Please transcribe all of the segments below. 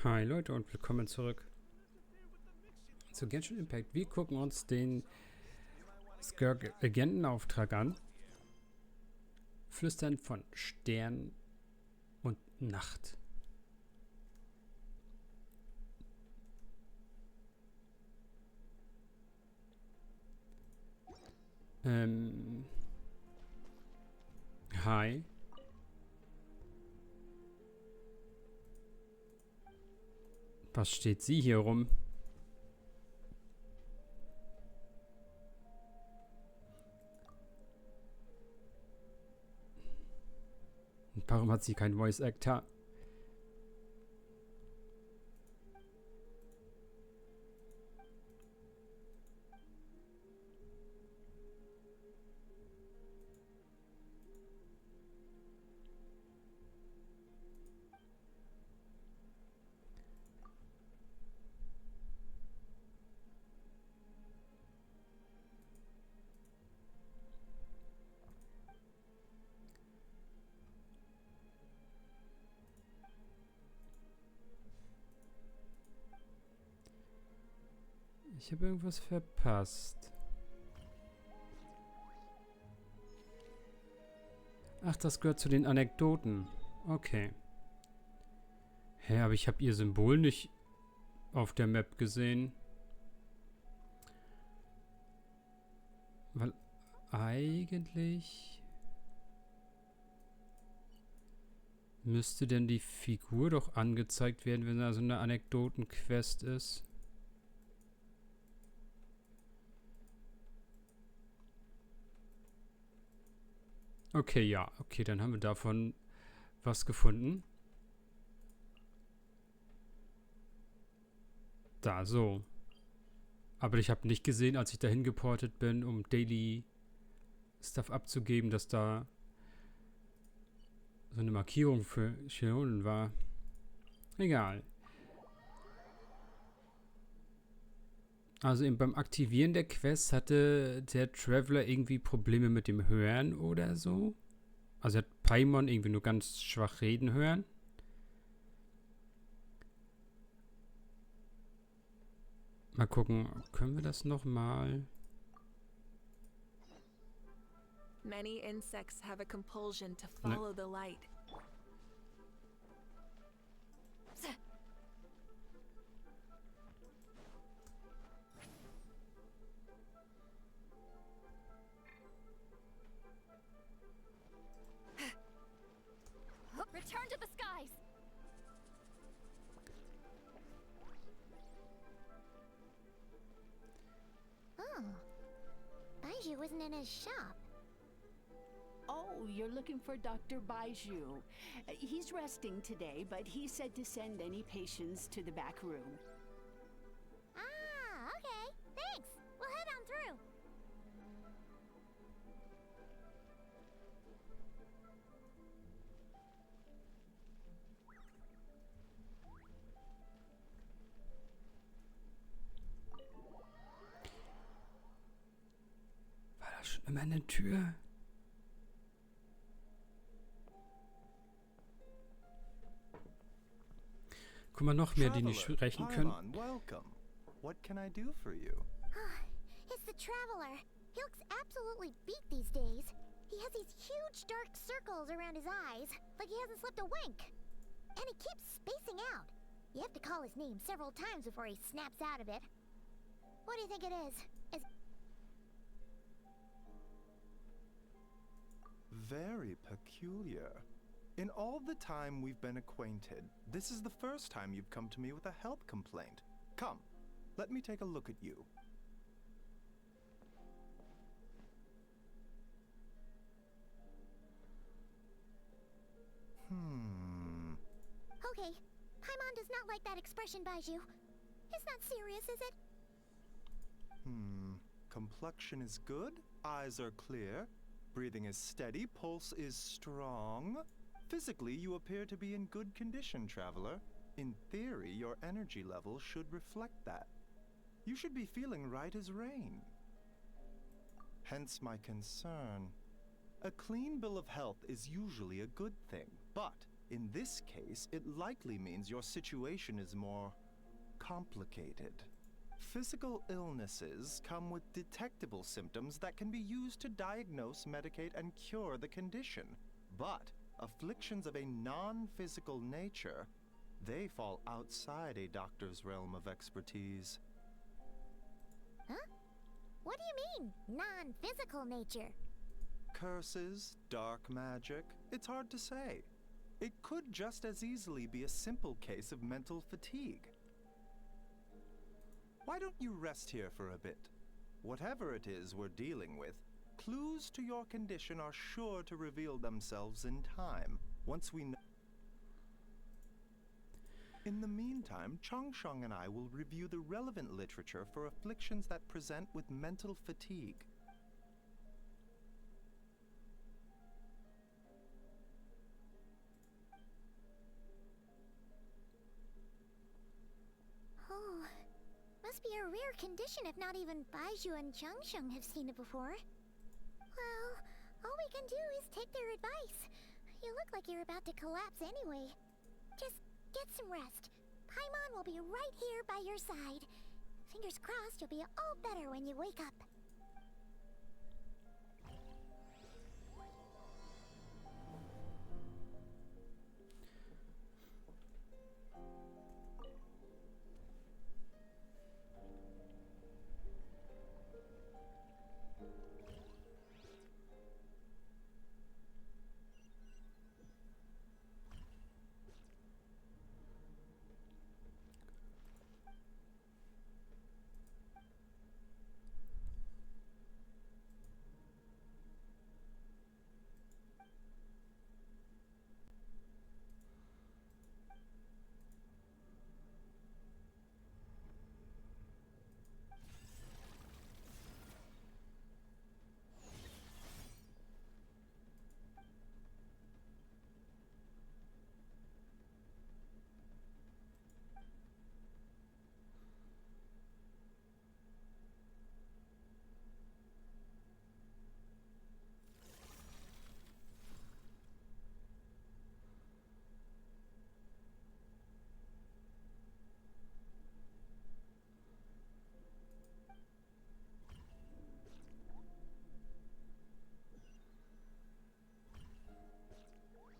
Hi Leute und willkommen zurück zu Genshin Impact. Wir gucken uns den Skirk Legendenauftrag an. Flüstern von Stern und Nacht. Hi. Was steht sie hier rum? Warum hat sie kein Voice Actor? Ich habe irgendwas verpasst. Ach, das gehört zu den Anekdoten. Okay. Hä, aber ich habe ihr Symbol nicht auf der Map gesehen. Weil eigentlich müsste denn die Figur doch angezeigt werden, wenn da so eine Anekdotenquest ist. Okay, ja. Okay, dann haben wir davon was gefunden. Da, so. Aber ich habe nicht gesehen, als ich dahin geportet bin, um Daily Stuff abzugeben, dass da so eine Markierung für Chinesischen war. Egal. Also eben beim Aktivieren der Quest hatte der Traveler irgendwie Probleme mit dem Hören oder so. Also hat Paimon irgendwie nur ganz schwach reden hören. Mal gucken, können wir das nochmal? Many insects have a compulsion to follow the light. Return to the skies. Oh, Baiju isn't in his shop. Oh, you're looking for Dr. Baiju. He's resting today, but he said to send any patients to the back room. Ah, okay. Thanks. We'll head on through. War da schon immer eine Tür? Guck mal, noch mehr, die nicht sprechen können. Welcome. What can I do for you? It's the Traveler. He looks absolutely beat these days. He has these huge dark circles around his eyes, like he hasn't slept a wink. And he keeps spacing out. You have to call his name several times before he snaps out of it. What do you think it is? Very peculiar. In all the time we've been acquainted, this is the first time you've come to me with a health complaint. Come, let me take a look at you. Okay, Paimon does not like that expression, Baiju. It's not serious, is it? Complexion is good, eyes are clear, breathing is steady, pulse is strong. Physically, you appear to be in good condition, Traveler. In theory, your energy level should reflect that. You should be feeling right as rain. Hence my concern. A clean bill of health is usually a good thing, but In this case, it likely means your situation is more complicated. Physical illnesses come with detectable symptoms that can be used to diagnose, medicate, and cure the condition. But afflictions of a non-physical nature, they fall outside a doctor's realm of expertise. Huh? What do you mean, non-physical nature? Curses, dark magic, it's hard to say. It could just as easily be a simple case of mental fatigue. Why don't you rest here for a bit? Whatever it is we're dealing with, clues to your condition are sure to reveal themselves in time, once we know. In the meantime, Changsheng and I will review the relevant literature for afflictions that present with mental fatigue. Oh, must be a rare condition if not even Baizhu and Changsheng have seen it before. Well, all we can do is take their advice. You look like you're about to collapse anyway. Just get some rest. Paimon will be right here by your side. Fingers crossed you'll be all better when you wake up.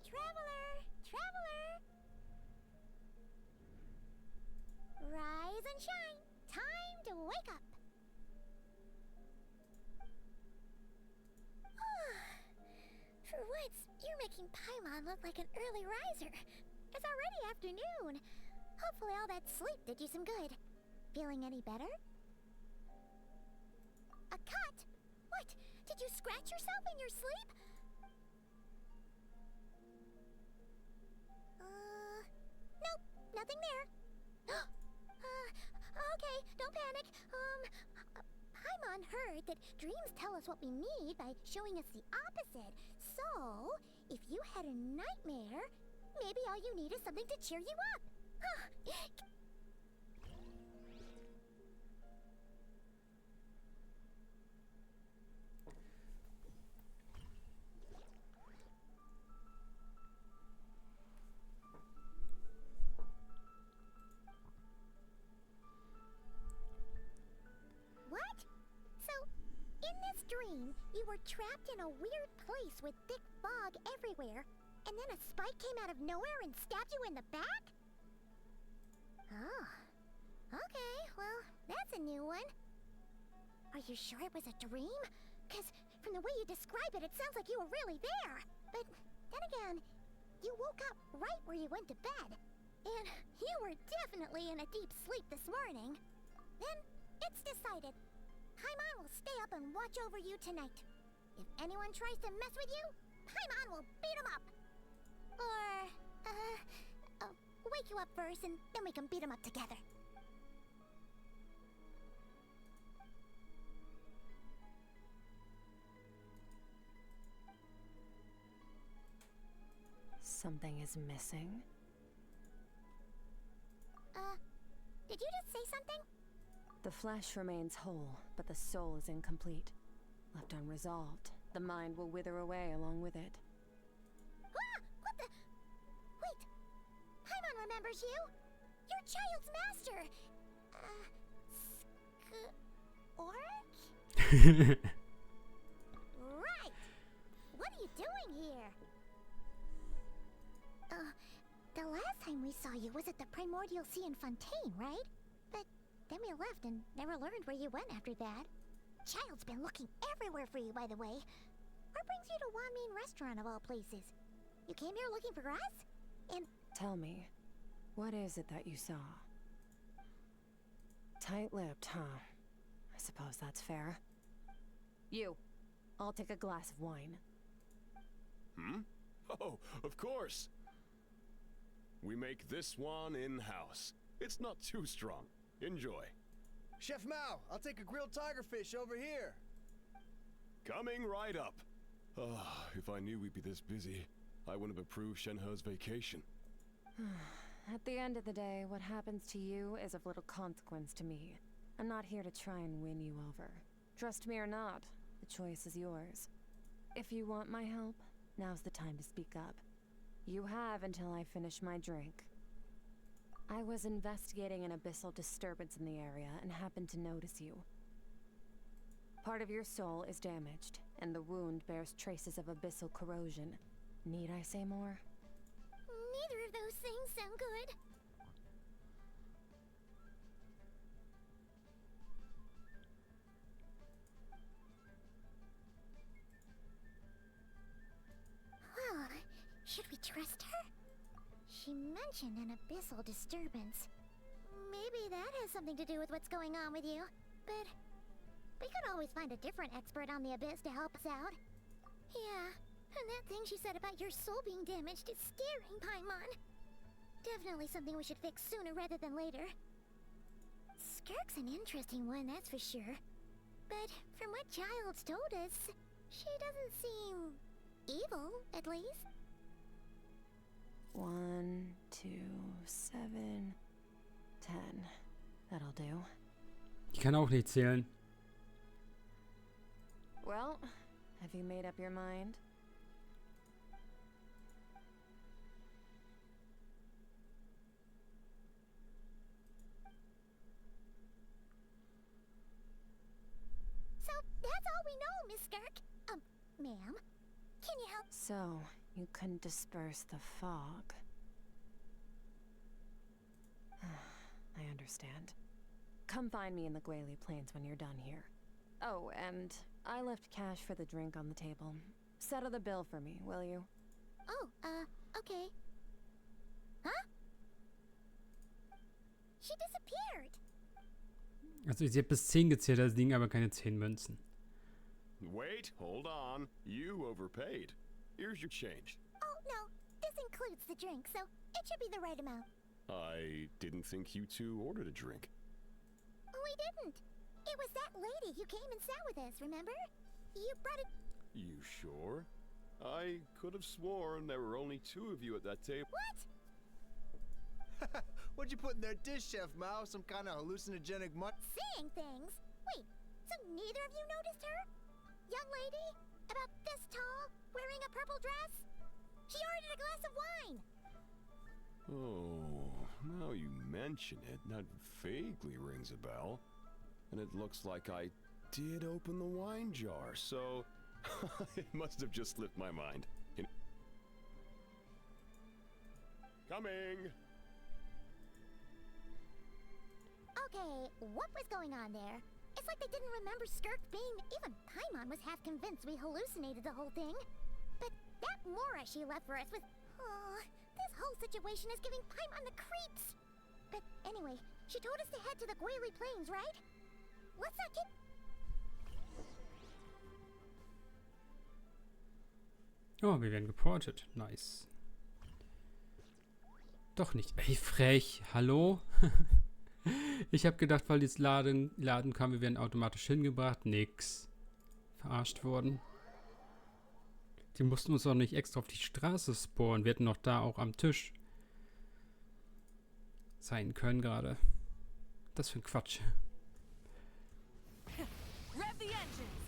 Traveler! Rise and shine! Time to wake up! For once, you're making Paimon look like an early riser. It's already afternoon. Hopefully all that sleep did you some good. Feeling any better? A cut? What? Did you scratch yourself in your sleep? Nope, nothing there. Okay, don't panic. Paimon heard that dreams tell us what we need by showing us the opposite. So, if you had a nightmare, maybe all you need is something to cheer you up. What? So, in this dream, you were trapped in a weird place with thick fog everywhere, and then a spike came out of nowhere and stabbed you in the back? Oh. Okay, well, that's a new one. Are you sure it was a dream? Because from the way you describe it, it sounds like you were really there. But then again, you woke up right where you went to bed. And you were definitely in a deep sleep this morning. Then, it's decided. Paimon will stay up and watch over you tonight. If anyone tries to mess with you, Paimon will beat him up. Or, wake you up first and then we can beat him up together. Something is missing. Did you just say something? The flesh remains whole, but the soul is incomplete. Left unresolved, the mind will wither away along with it. Ah! What the? remembers you. Your child's master. Skirk? Right. What are you doing here? The last time we saw you was at the Primordial Sea in Fontaine, right? But then we left and never learned where you went after that. Child's been looking everywhere for you, by the way. What brings you to Wanmin Restaurant of all places? You came here looking for us? And Tell me, what is it that you saw? Tight-lipped, huh? I suppose that's fair. You, I'll take a glass of wine. Hmm? Oh, of course. We make this one in-house. It's not too strong. Enjoy. Chef Mao, I'll take a grilled tigerfish over here. Coming right up. If I knew we'd be this busy, I wouldn't have approved Shenhe's vacation. At the end of the day, what happens to you is of little consequence to me. I'm not here to try and win you over. Trust me or not, the choice is yours. If you want my help, now's the time to speak up. You have until I finish my drink. I was investigating an abyssal disturbance in the area and happened to notice you. Part of your soul is damaged, and the wound bears traces of abyssal corrosion. Need I say more? neither of those things sound good. Well, should we trust her? She mentioned an abyssal disturbance. Maybe that has something to do with what's going on with you. But we could always find a different expert on the abyss to help us out. Yeah, and that thing she said about your soul being damaged is scaring, Paimon. Definitely something we should fix sooner rather than later. Skirk's an interesting one, that's for sure. But from what Child's told us, she doesn't seem evil, at least. 1, 2, 7, 10. That'll do. Ich kann auch nicht zählen. Well, have you made up your mind? So, that's all we know, Miss Skirk. Ma'am, can you help? So, you can disperse the fog. I understand. Come find me in the Guili Plains when you're done here. Oh, and I left cash for the drink on the table. Settle the bill for me, will you? Oh, okay. Huh? She disappeared. Also sie hat bis 10 gezählt, das Ding, aber keine 10 Münzen. Wait, hold on. You overpaid. Here's your change. Oh, no. This includes the drink, so it should be the right amount. I didn't think you two ordered a drink. We didn't. It was that lady who came and sat with us, remember? You brought it. You sure? I could have sworn there were only 2 of you at that table. What? What'd you put in their dish, Chef Mao? Some kind of hallucinogenic Seeing things? Wait, so neither of you noticed her? Young lady? About this tall? Wearing a purple dress? She ordered a glass of wine! Oh, now you mention it, that vaguely rings a bell. And it looks like I did open the wine jar, so it must have just slipped my mind. Coming! Okay, what was going on there? It's like they didn't remember Skirk being... Even Paimon was half convinced we hallucinated the whole thing. But that Mora she left for us was... Oh, this whole situation is giving Paimon the creeps. But anyway, she told us to head to the Guili Plains, right? Let's not get... Oh, wir werden geportet. Nice. Doch nicht. Ey, frech. Hallo? Ich habe gedacht, weil dieses Laden kam, wir werden automatisch hingebracht. Nix. Verarscht worden. Die mussten uns auch nicht extra auf die Straße spawnen. Wir hätten noch da auch am Tisch sein können gerade. Das für ein Quatsch. Rev the engines!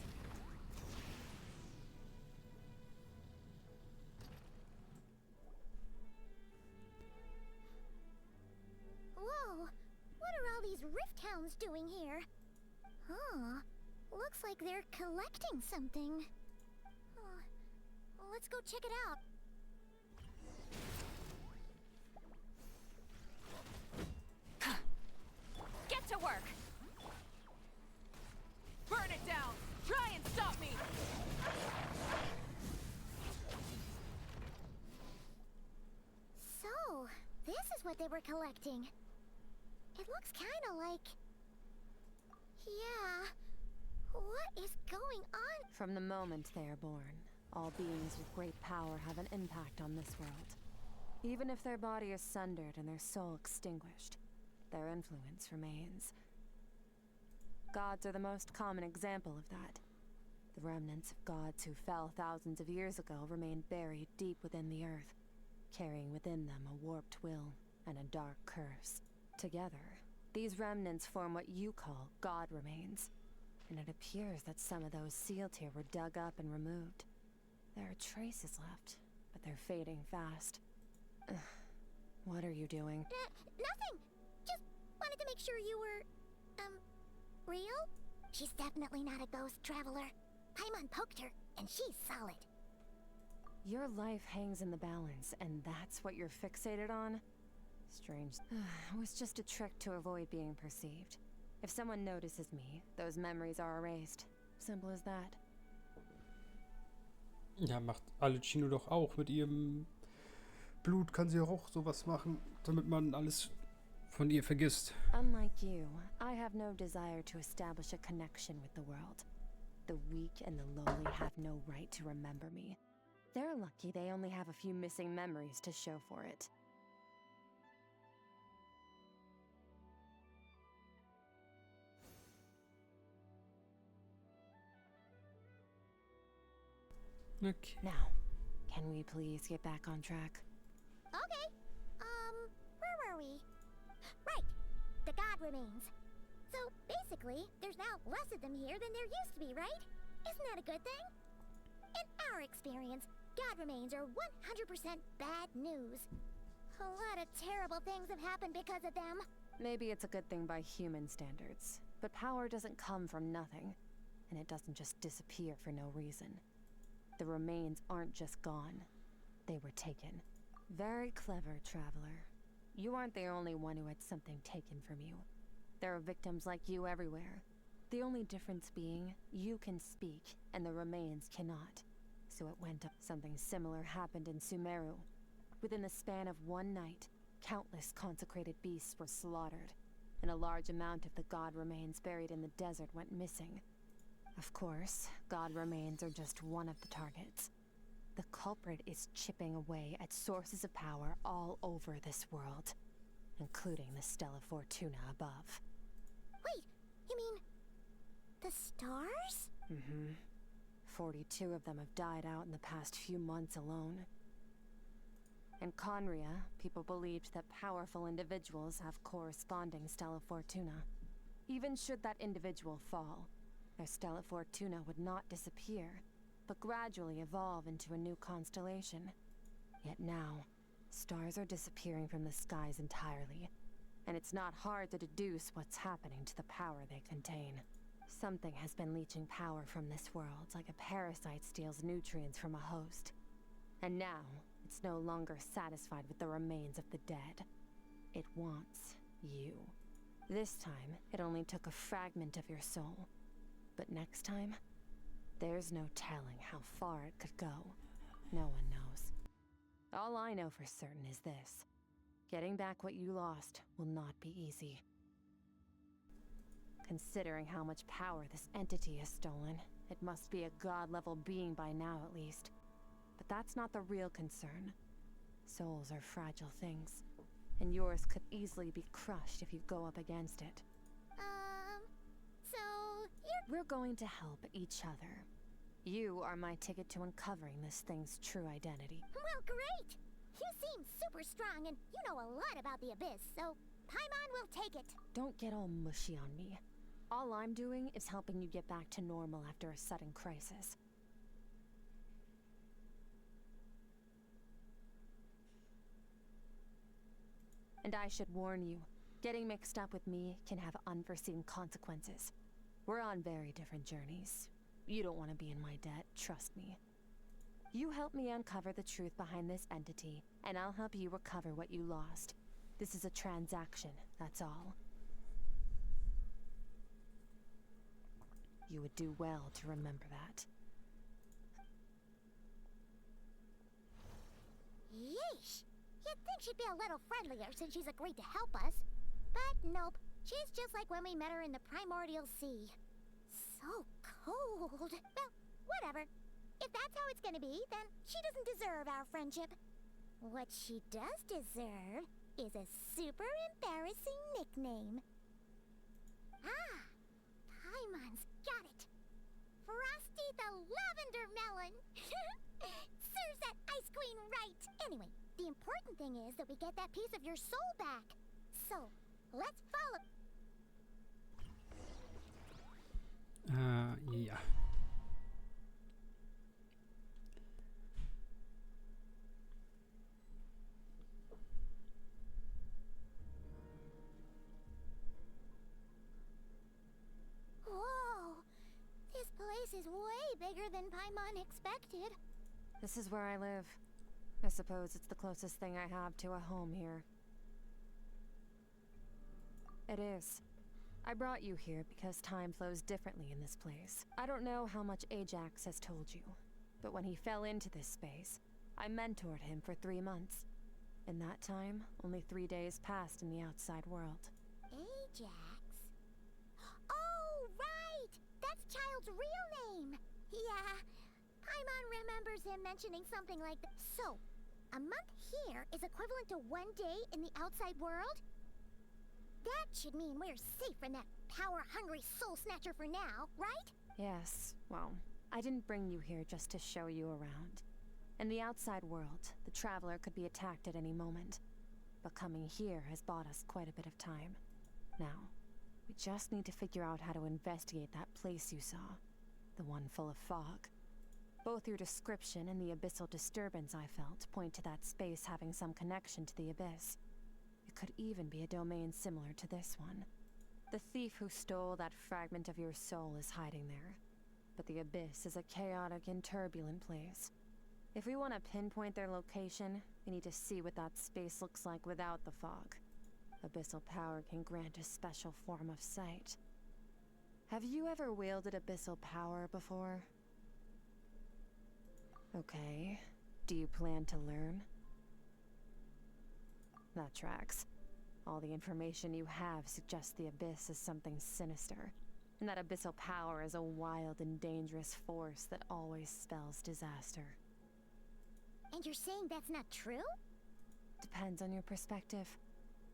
all these rift hounds doing here? Huh. Looks like they're collecting something. Let's go check it out. Get to work! Burn it down! Try and stop me! So, this is what they were collecting. It looks kinda like... Yeah. What is going on? From the moment they are born, all beings with great power have an impact on this world. Even if their body is sundered and their soul extinguished, their influence remains. Gods are the most common example of that. The remnants of gods who fell thousands of years ago remain buried deep within the earth, carrying within them a warped will and a dark curse. Together, these remnants form what you call god remains, and it appears that some of those sealed here were dug up and removed. There are traces left, but they're fading fast. Ugh. What are you doing? Nothing! Just wanted to make sure you were... real? She's definitely not a ghost traveler. Paimon poked her, and she's solid. Your life hangs in the balance, and that's what you're fixated on? Strange. It was just a trick to avoid being perceived. If someone notices me, those memories are erased. Simple as that. Ja, macht alle Chino doch auch. Mit ihrem Blut kann sie auch sowas machen, damit man alles von ihr vergisst. Unlike you, I have no desire to establish a connection with the world. The weak and the lowly have no right to remember me. They're lucky they only have a few missing memories to show for it. Okay. Now, can we please get back on track? Okay. Where were we? Right. The god remains. So, basically, there's now less of them here than there used to be, right? Isn't that a good thing? In our experience, god remains are 100% bad news. A lot of terrible things have happened because of them. Maybe it's a good thing by human standards, but power doesn't come from nothing, and it doesn't just disappear for no reason. The remains aren't just gone. They were taken. Very clever, traveler. You aren't the only one who had something taken from you. There are victims like you everywhere. The only difference being, you can speak, and the remains cannot. So it went up. Something similar happened in Sumeru. Within the span of one night, countless consecrated beasts were slaughtered, and a large amount of the god remains buried in the desert went missing. Of course, god remains are just one of the targets. The culprit is chipping away at sources of power all over this world, including the Stella Fortuna above. Wait, you mean... the stars? Mm-hmm. 42 of them have died out in the past few months alone. In Conria, people believed that powerful individuals have corresponding Stella Fortuna. Even should that individual fall, their Stella Fortuna would not disappear, but gradually evolve into a new constellation. Yet now, stars are disappearing from the skies entirely, and it's not hard to deduce what's happening to the power they contain. Something has been leeching power from this world, like a parasite steals nutrients from a host. And now, it's no longer satisfied with the remains of the dead. It wants you. This time, it only took a fragment of your soul. But next time, there's no telling how far it could go. No one knows. All I know for certain is this. Getting back what you lost will not be easy. Considering how much power this entity has stolen, it must be a god-level being by now at least. But that's not the real concern. Souls are fragile things, and yours could easily be crushed if you go up against it. So, you're... We're going to help each other. You are my ticket to uncovering this thing's true identity. Well, great! You seem super strong, and you know a lot about the Abyss, so Paimon will take it. Don't get all mushy on me. All I'm doing is helping you get back to normal after a sudden crisis. And I should warn you, Getting mixed up with me can have unforeseen consequences. We're on very different journeys. You don't want to be in my debt, trust me. You help me uncover the truth behind this entity, and I'll help you recover what you lost. This is a transaction, that's all. You would do well to remember that. Yeesh! You'd think she'd be a little friendlier since she's agreed to help us. But nope, she's just like when we met her in the primordial sea. So cold. Well, whatever. If that's how it's gonna be, then she doesn't deserve our friendship. What she does deserve is a super embarrassing nickname. Ah! Paimon's got it. Frosty the Lavender Melon! Serves that ice queen right! Anyway, the important thing is that we get that piece of your soul back. So, let's follow... Ja. Whoa! This place is way bigger than Paimon expected. This is where I live. I suppose it's the closest thing I have to a home here. It is. I brought you here because time flows differently in this place. I don't know how much Ajax has told you, but when he fell into this space, I mentored him for 3 months. In that time, only 3 days passed in the outside world. Ajax? Oh, right! That's Child's real name! Yeah, Paimon remembers him mentioning something like that. So, a month here is equivalent to 1 day in the outside world? That should mean we're safe from that power-hungry soul snatcher for now, right? Yes, well, I didn't bring you here just to show you around. In the outside world, the Traveler could be attacked at any moment. But coming here has bought us quite a bit of time. Now, we just need to figure out how to investigate that place you saw. The one full of fog. Both your description and the abyssal disturbance I felt point to that space having some connection to the abyss. It could even be a domain similar to this one. The thief who stole that fragment of your soul is hiding there. But the abyss is a chaotic and turbulent place. If we want to pinpoint their location, we need to see what that space looks like without the fog. Abyssal power can grant a special form of sight. Have you ever wielded abyssal power before? Okay. Do you plan to learn? That tracks. All the information you have suggests the abyss is something sinister, and that abyssal power is a wild and dangerous force that always spells disaster. And you're saying that's not true? Depends on your perspective.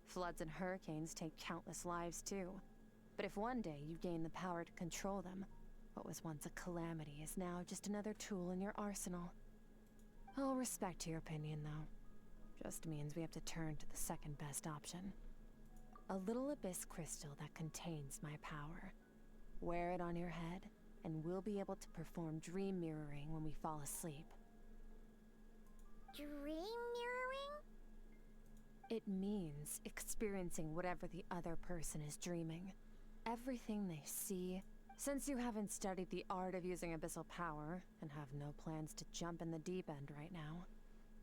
Floods and hurricanes take countless lives too. But if one day you gain the power to control them, what was once a calamity is now just another tool in your arsenal. I'll respect your opinion though. Just means we have to turn to the second best option. A little abyss crystal that contains my power. Wear it on your head, and we'll be able to perform dream mirroring when we fall asleep. Dream mirroring? It means experiencing whatever the other person is dreaming. Everything they see. Since you haven't studied the art of using abyssal power, and have no plans to jump in the deep end right now,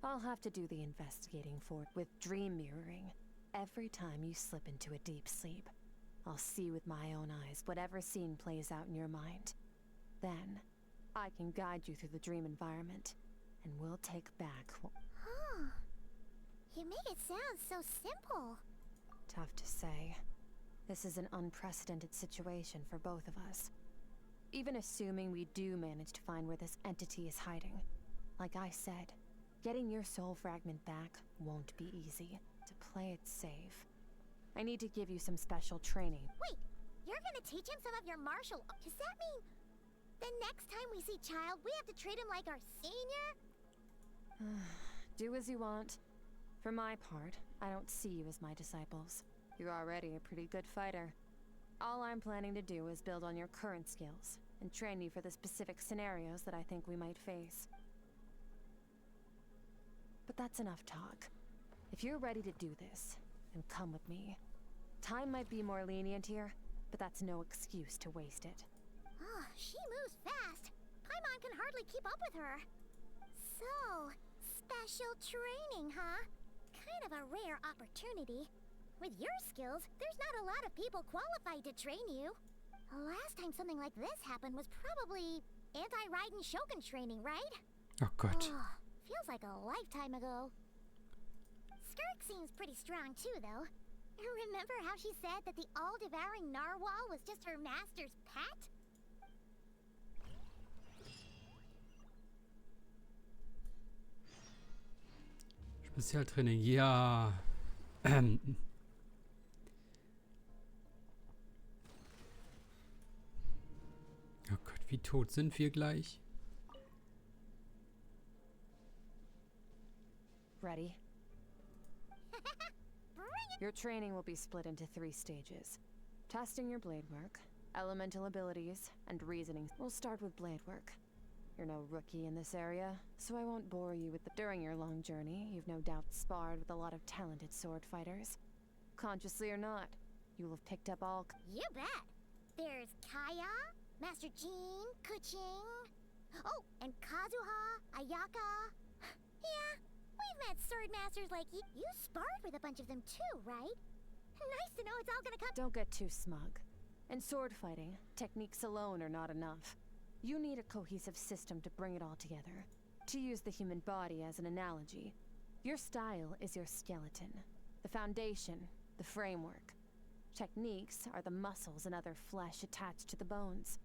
I'll have to do the investigating for it with dream mirroring. Every time you slip into a deep sleep, I'll see with my own eyes whatever scene plays out in your mind. Then, I can guide you through the dream environment, and we'll take back Huh. You make it sound so simple. Tough to say. This is an unprecedented situation for both of us. Even assuming we do manage to find where this entity is hiding. Like I said, getting your soul fragment back won't be easy. To play it safe, I need to give you some special training. Wait, you're gonna teach him some of your martial... Does that mean the next time we see Child, we have to treat him like our senior? Do as you want. For my part, I don't see you as my disciples. You're already a pretty good fighter. All I'm planning to do is build on your current skills, and train you for the specific scenarios that I think we might face. But that's enough talk. If you're ready to do this, then come with me. Time might be more lenient here, but that's no excuse to waste it. Oh, she moves fast. Paimon can hardly keep up with her. So, special training, huh? Kind of a rare opportunity. With your skills, there's not a lot of people qualified to train you. The last time something like this happened was probably anti-Raiden Shogun training, right? Oh Gott. Oh, feels like a lifetime ago. Skirk seems pretty strong too, though. Remember how she said that the all-devouring narwhal was just her master's pet? Spezialtraining, ja. Oh Gott, wie tot sind wir gleich? Ready? Your training will be split into 3 stages. Testing your blade work, elemental abilities, and reasoning. We'll start with blade work. You're no rookie in this area, so I won't bore you with the... During your long journey, you've no doubt sparred with a lot of talented sword fighters. Consciously or not, you will have picked up all... You bet. There's Kaya, Master Jean, Kuching. Oh, and Kazuha, Ayaka. Yeah, we've met sword masters like you. You sparred with a bunch of them too, right? Nice to know it's all gonna come... Don't get too smug. In sword fighting, techniques alone are not enough. You need a cohesive system to bring it all together. To use the human body as an analogy, your style is your skeleton, the foundation, the framework. Techniques are the muscles and other flesh attached to the bones.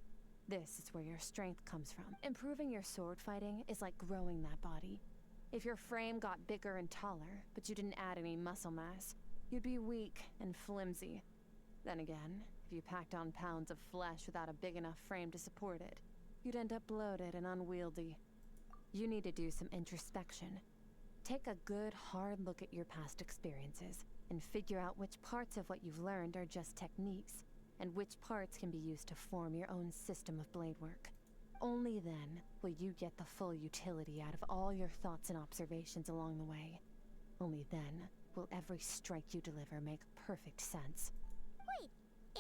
This is where your strength comes from. Improving your sword fighting is like growing that body. If your frame got bigger and taller, but you didn't add any muscle mass, you'd be weak and flimsy. Then again, if you packed on pounds of flesh without a big enough frame to support it, you'd end up bloated and unwieldy. You need to do some introspection. Take a good, hard look at your past experiences and figure out which parts of what you've learned are just techniques, and which parts can be used to form your own system of blade work. Only then will you get the full utility out of all your thoughts and observations along the way. Only then will every strike you deliver make perfect sense. Wait,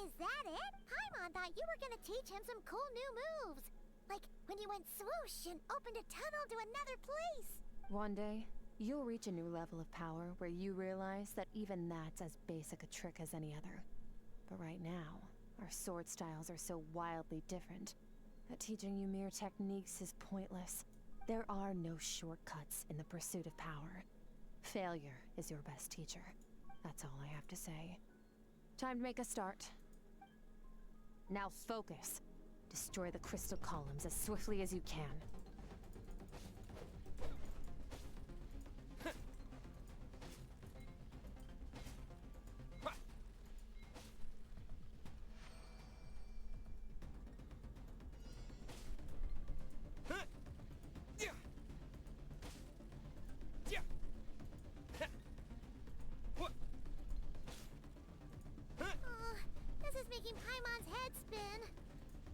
is that it? Paimon thought you were gonna teach him some cool new moves. Like when you went swoosh and opened a tunnel to another place. One day, you'll reach a new level of power where you realize that even that's as basic a trick as any other. But right now, our sword styles are so wildly different that teaching you mere techniques is pointless. There are no shortcuts in the pursuit of power. Failure is your best teacher. That's all I have to say. Time to make a start. Now focus. Destroy the crystal columns as swiftly as you can. This is making Paimon's head spin.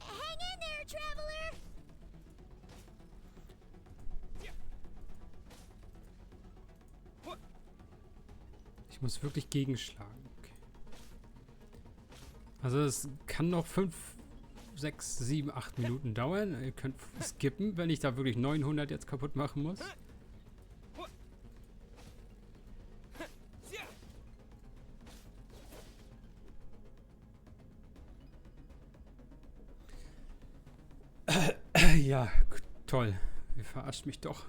Hang in there, traveler! Ich muss wirklich gegenschlagen. Okay. Also es kann noch 5, 6, 7, 8 Minuten dauern. Ihr könnt skippen, wenn ich da wirklich 900 jetzt kaputt machen muss. Ja, toll. Ihr verarscht mich doch.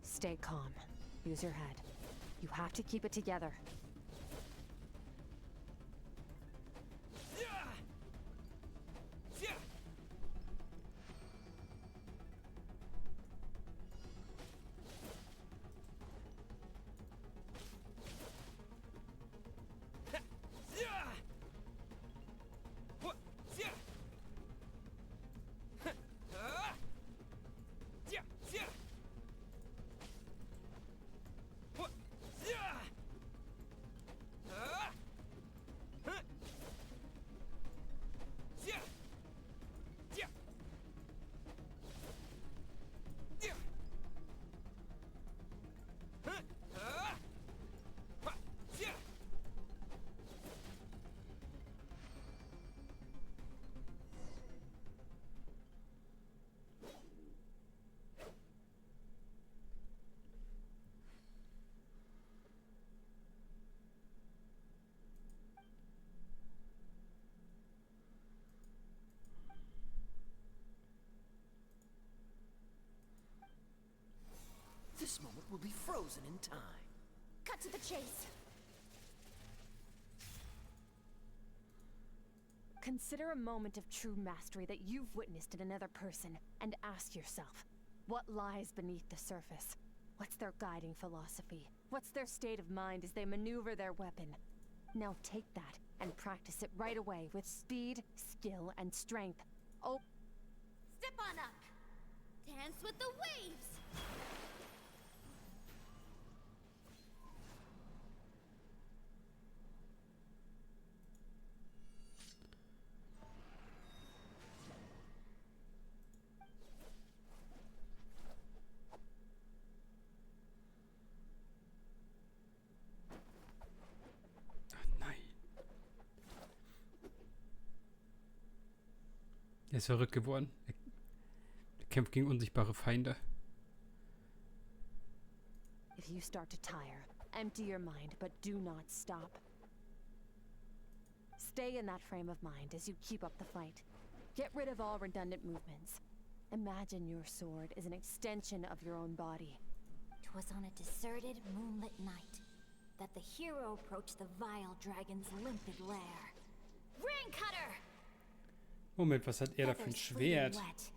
Stay calm. Use your head. You have to keep it together. frozen in time. Cut to the chase. Consider a moment of true mastery that you've witnessed in another person, and ask yourself, what lies beneath the surface? What's their guiding philosophy? What's their state of mind as they maneuver their weapon? Now take that and practice it right away with speed, skill, and strength. Oh, Step on up. Dance with the waves. Nein. Er ist verrückt geworden. Er kämpft gegen unsichtbare Feinde. if you start to tire, empty your mind, but do not stop. Stay in that frame of mind as you keep up the fight. Get rid of all redundant movements. Imagine your sword is an extension of your own body. 'Twas on a deserted, moonlit night that the hero approached the vile dragon's limpid lair. Ring cutter! Moment, was hat er da für ein Feathers fleeting Schwert? wet.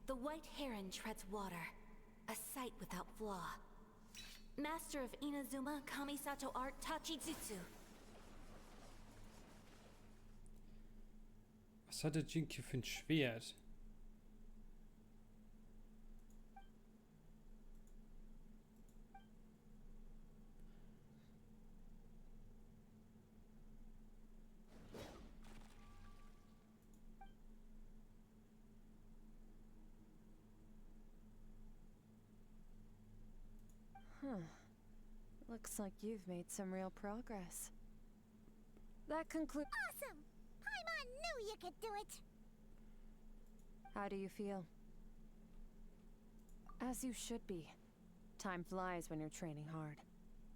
The white heron treads water, a sight without flaw. Master of Inazuma Kamisato art Tachijutsu. Was hatte Jinky für ein Schwert? Looks like you've made some real progress. That concludes. Awesome! Paimon knew you could do it! How do you feel? As you should be. Time flies when you're training hard.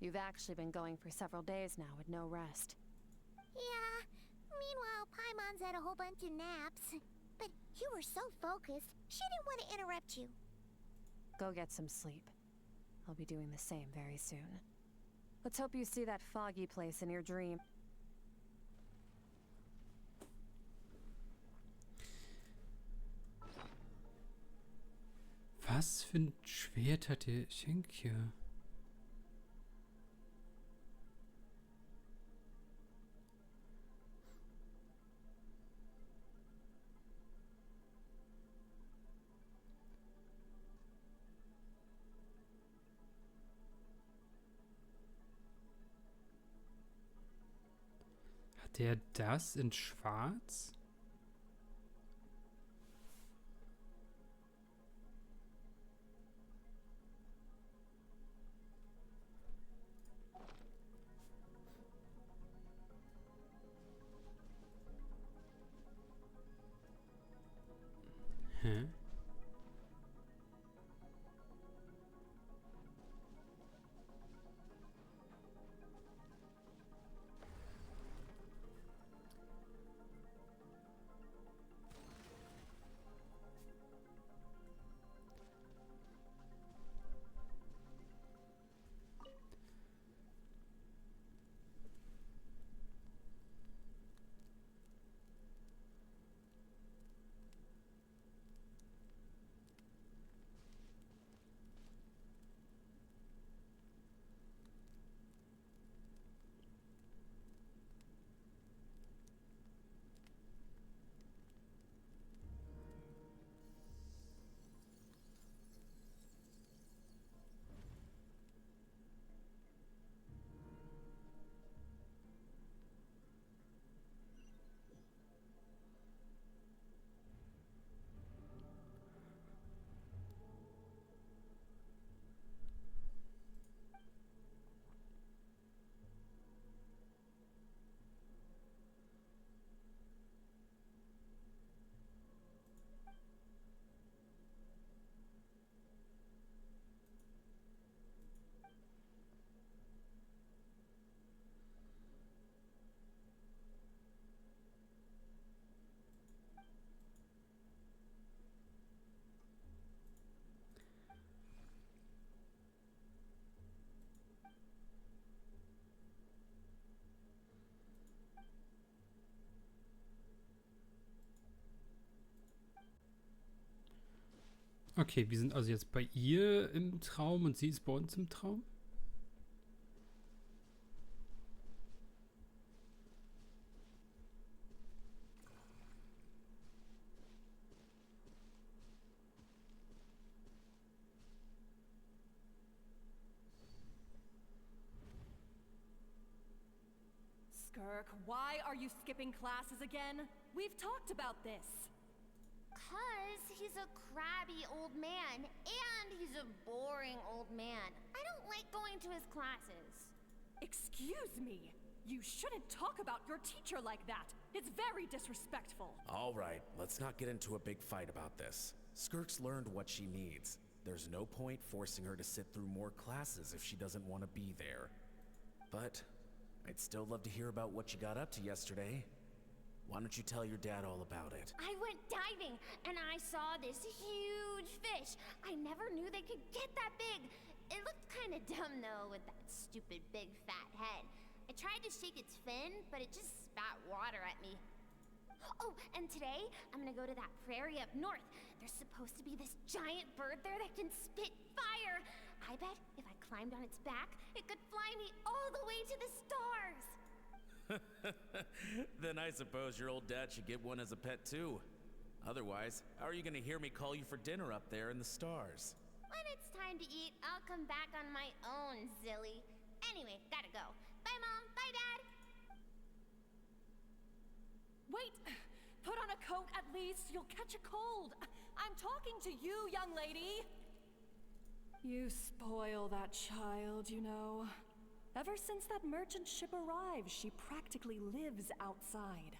You've actually been going for several days now with no rest. Yeah, meanwhile Paimon's had a whole bunch of naps. But you were so focused, she didn't want to interrupt you. Go get some sleep. I'll be doing the same very soon. Let's hope you see that foggy place in your dream. Was für ein Schwert hat der Jinky? Hat der das in Schwarz? Hä? Okay, wir sind also jetzt bei ihr im Traum und sie ist bei uns im Traum? Skirk, why are you skipping classes again? We've talked about this. 'Cause he's a crabby old man, and he's a boring old man. I don't like going to his classes. Excuse me. You shouldn't talk about your teacher like that. It's very disrespectful. All right, let's not get into a big fight about this. Skirk's learned what she needs. There's no point forcing her to sit through more classes if she doesn't want to be there. But I'd still love to hear about what you got up to yesterday. Why don't you tell your dad all about it? I went diving, and I saw this huge fish. I never knew they could get that big. It looked kind of dumb, though, with that stupid big fat head. I tried to shake its fin, but it just spat water at me. Oh, and today, I'm gonna go to that prairie up north. There's supposed to be this giant bird there that can spit fire. I bet if I climbed on its back, it could fly me all the way to the stars. Then I suppose your old dad should get one as a pet too. Otherwise, how are you gonna hear me call you for dinner up there in the stars? When it's time to eat, I'll come back on my own, Zilly. Anyway, gotta go. Bye, Mom. Bye, Dad. Wait! Put on a coat at least. You'll catch a cold. I'm talking to you, young lady. You spoil that child, you know. Ever since that merchant ship arrived, she practically lives outside.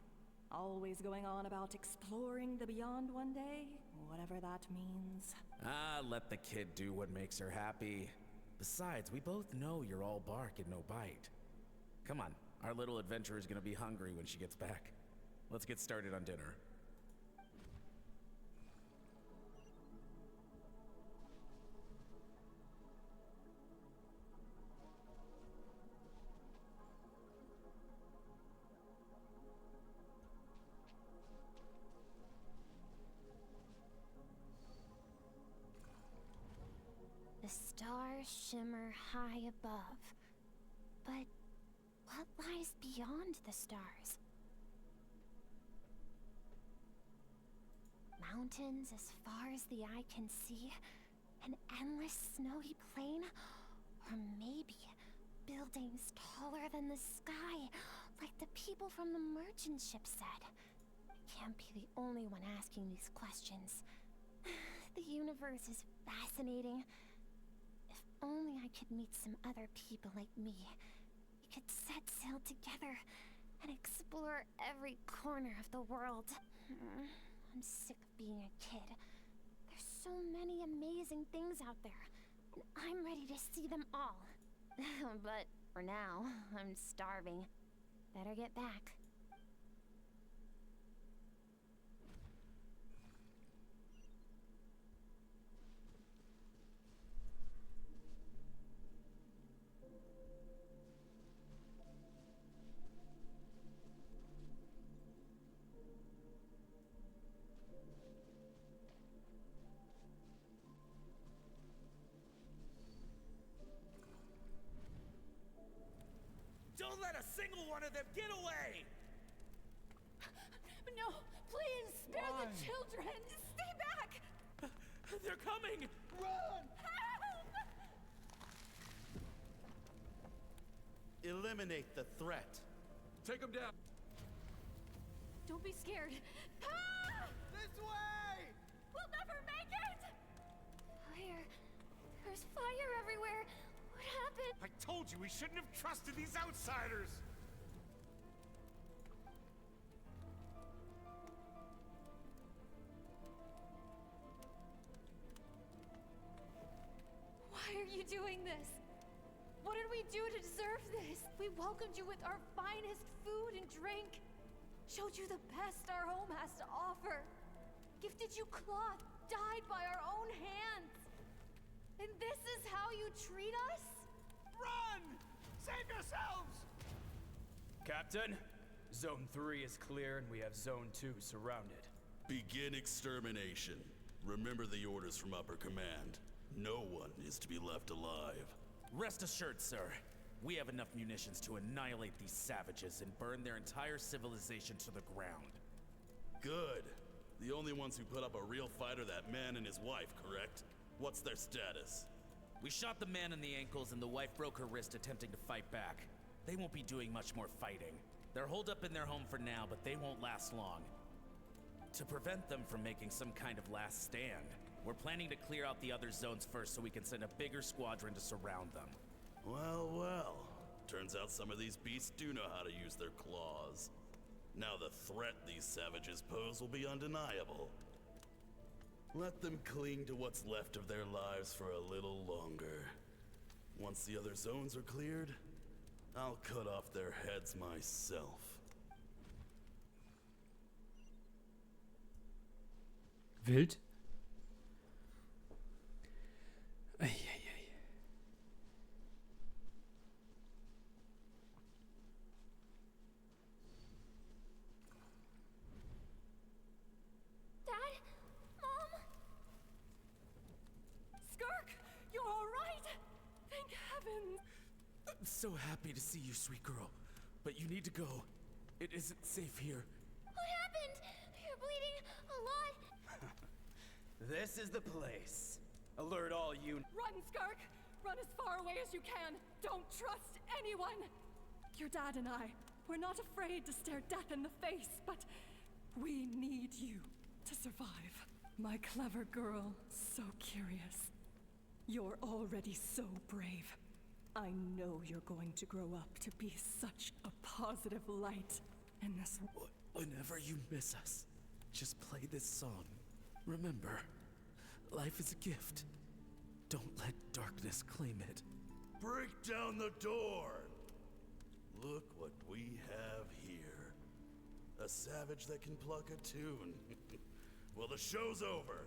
Always going on about exploring the beyond one day, whatever that means. Ah, let the kid do what makes her happy. Besides, we both know you're all bark and no bite. Come on, our little adventurer's gonna be hungry when she gets back. Let's get started on dinner. The stars shimmer high above. But what lies beyond the stars? Mountains as far as the eye can see? An endless snowy plain? Or maybe buildings taller than the sky, like the people from the merchant ship said? I can't be the only one asking these questions. The universe is fascinating. If only I could meet some other people like me. We could set sail together and explore every corner of the world. I'm sick of being a kid. There's so many amazing things out there, and I'm ready to see them all. But for now, I'm starving. Better get back. Don't let a single one of them get away! No, please, spare the children! Stay back! They're coming! Run! Help! Eliminate the threat. Take them down. Don't be scared. Ah! This way! We'll never make it! Fire. There's fire everywhere. What happened? I told you we shouldn't have trusted these outsiders! Why are you doing this? What did we do to deserve this? We welcomed you with our finest food and drink. Showed you the best our home has to offer. Gifted you cloth dyed by our own hands. And this is how you treat us? Run! Save yourselves! Captain, Zone 3 is clear and we have Zone 2 surrounded. Begin extermination. Remember the orders from upper command. No one is to be left alive. Rest assured, sir. We have enough munitions to annihilate these savages and burn their entire civilization to the ground. Good. The only ones who put up a real fight are that man and his wife, correct? What's their status? We shot the man in the ankles and the wife broke her wrist attempting to fight back. They won't be doing much more fighting. They're holed up in their home for now, but they won't last long. To prevent them from making some kind of last stand, we're planning to clear out the other zones first so we can send a bigger squadron to surround them. Well, well. Turns out some of these beasts do know how to use their claws. Now the threat these savages pose will be undeniable. Let them cling to what's left of their lives for a little longer. Once the other zones are cleared, I'll cut off their heads myself. Wild? Eieiei. Dad? Mom? Skirk, you're all right? Thank heavens. I'm so happy to see you, sweet girl. But you need to go. It isn't safe here. What happened? You're bleeding a lot. This is the place. Alert all you. Run, Skirk! Run as far away as you can. Don't trust anyone. Your dad and I, we're not afraid to stare death in the face, but we need you to survive. My clever girl, so curious. You're already so brave. I know you're going to grow up to be such a positive light in this world. Whenever you miss us, just play this song. Remember, life is a gift. Don't let darkness claim it. Break down the door! Look what we have here. A savage that can pluck a tune. Well, the show's over.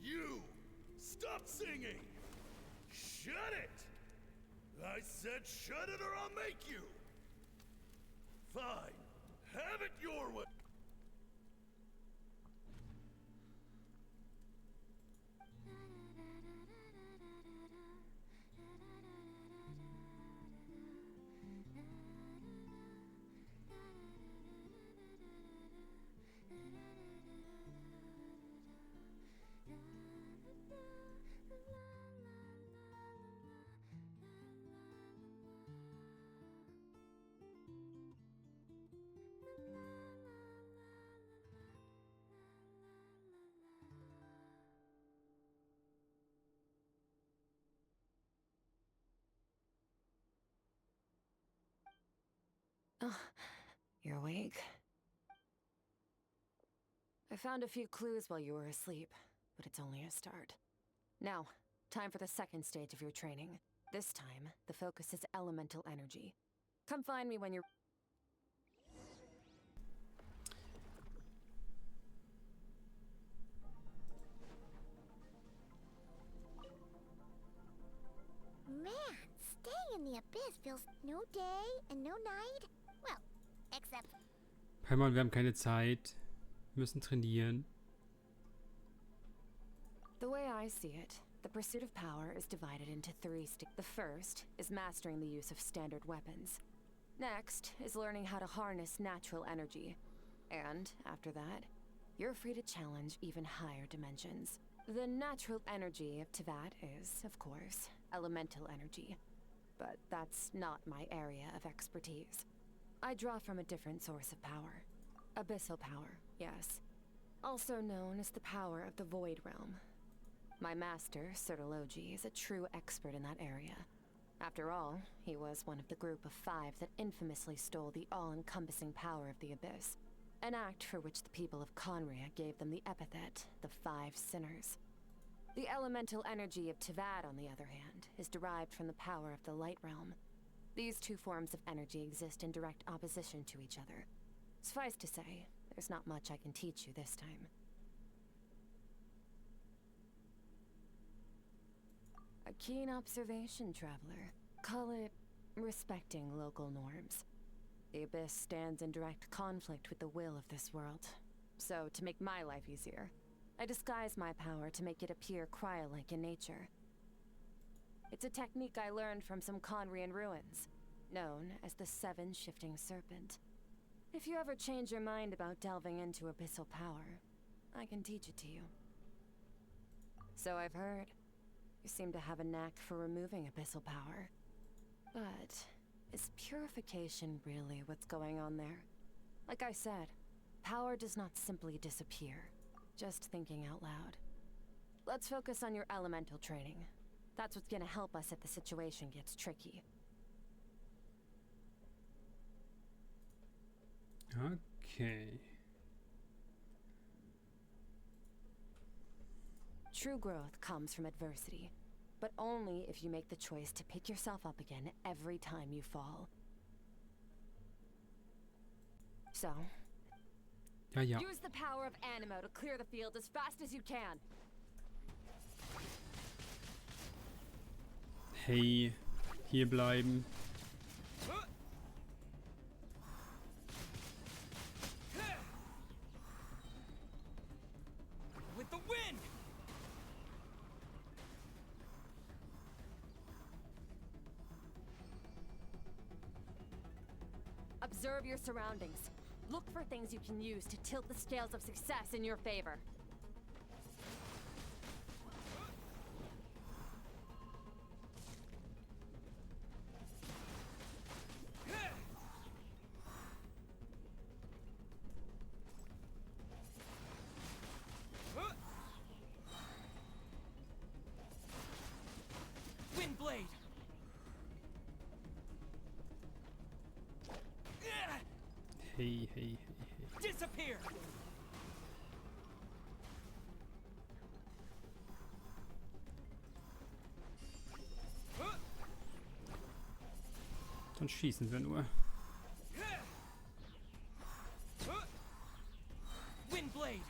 You! Stop singing! Shut it! I said shut it or I'll make you! Fine. Have it your way! Oh, you're awake? I found a few clues while you were asleep, but it's only a start. Now, time for the second stage of your training. This time, the focus is elemental energy. Come find me when you're... Man, staying in the abyss feels no day and no night. Well, except... Paimon, wir haben keine Zeit. Wir müssen trainieren. The way I see it, the pursuit of power is divided into three stages. The first is mastering the use of standard weapons. Next is learning how to harness natural energy. And, after that, you're free to challenge even higher dimensions. The natural energy of Teyvat is, of course, elemental energy. But that's not my area of expertise. I draw from a different source of power. Abyssal power, yes. Also known as the power of the Void Realm. My master, Sertologi, is a true expert in that area. After all, he was one of the group of 5 that infamously stole the all-encompassing power of the Abyss. An act for which the people of Conria gave them the epithet, the 5 Sinners. The elemental energy of Teyvat, on the other hand, is derived from the power of the Light Realm. These two forms of energy exist in direct opposition to each other. Suffice to say, there's not much I can teach you this time. A keen observation, traveler. Call it respecting local norms. The Abyss stands in direct conflict with the will of this world. So, to make my life easier, I disguise my power to make it appear cryo-like in nature. It's a technique I learned from some Conrian ruins, known as the Seven Shifting Serpent. If you ever change your mind about delving into abyssal power, I can teach it to you. So I've heard. You seem to have a knack for removing abyssal power. But is purification really what's going on there? Like I said, power does not simply disappear. Just thinking out loud. Let's focus on your elemental training. That's what's gonna help us if the situation gets tricky. Okay. True growth comes from adversity, but only if you make the choice to pick yourself up again every time you fall. So, use the power of Animo to clear the field as fast as you can. Hey, hier bleiben. With the wind! Observe your surroundings. Look for things you can use to tilt the scales of success in your favor. Windblade! Hey. Disappear! Dann schießen wir nur. Windblade!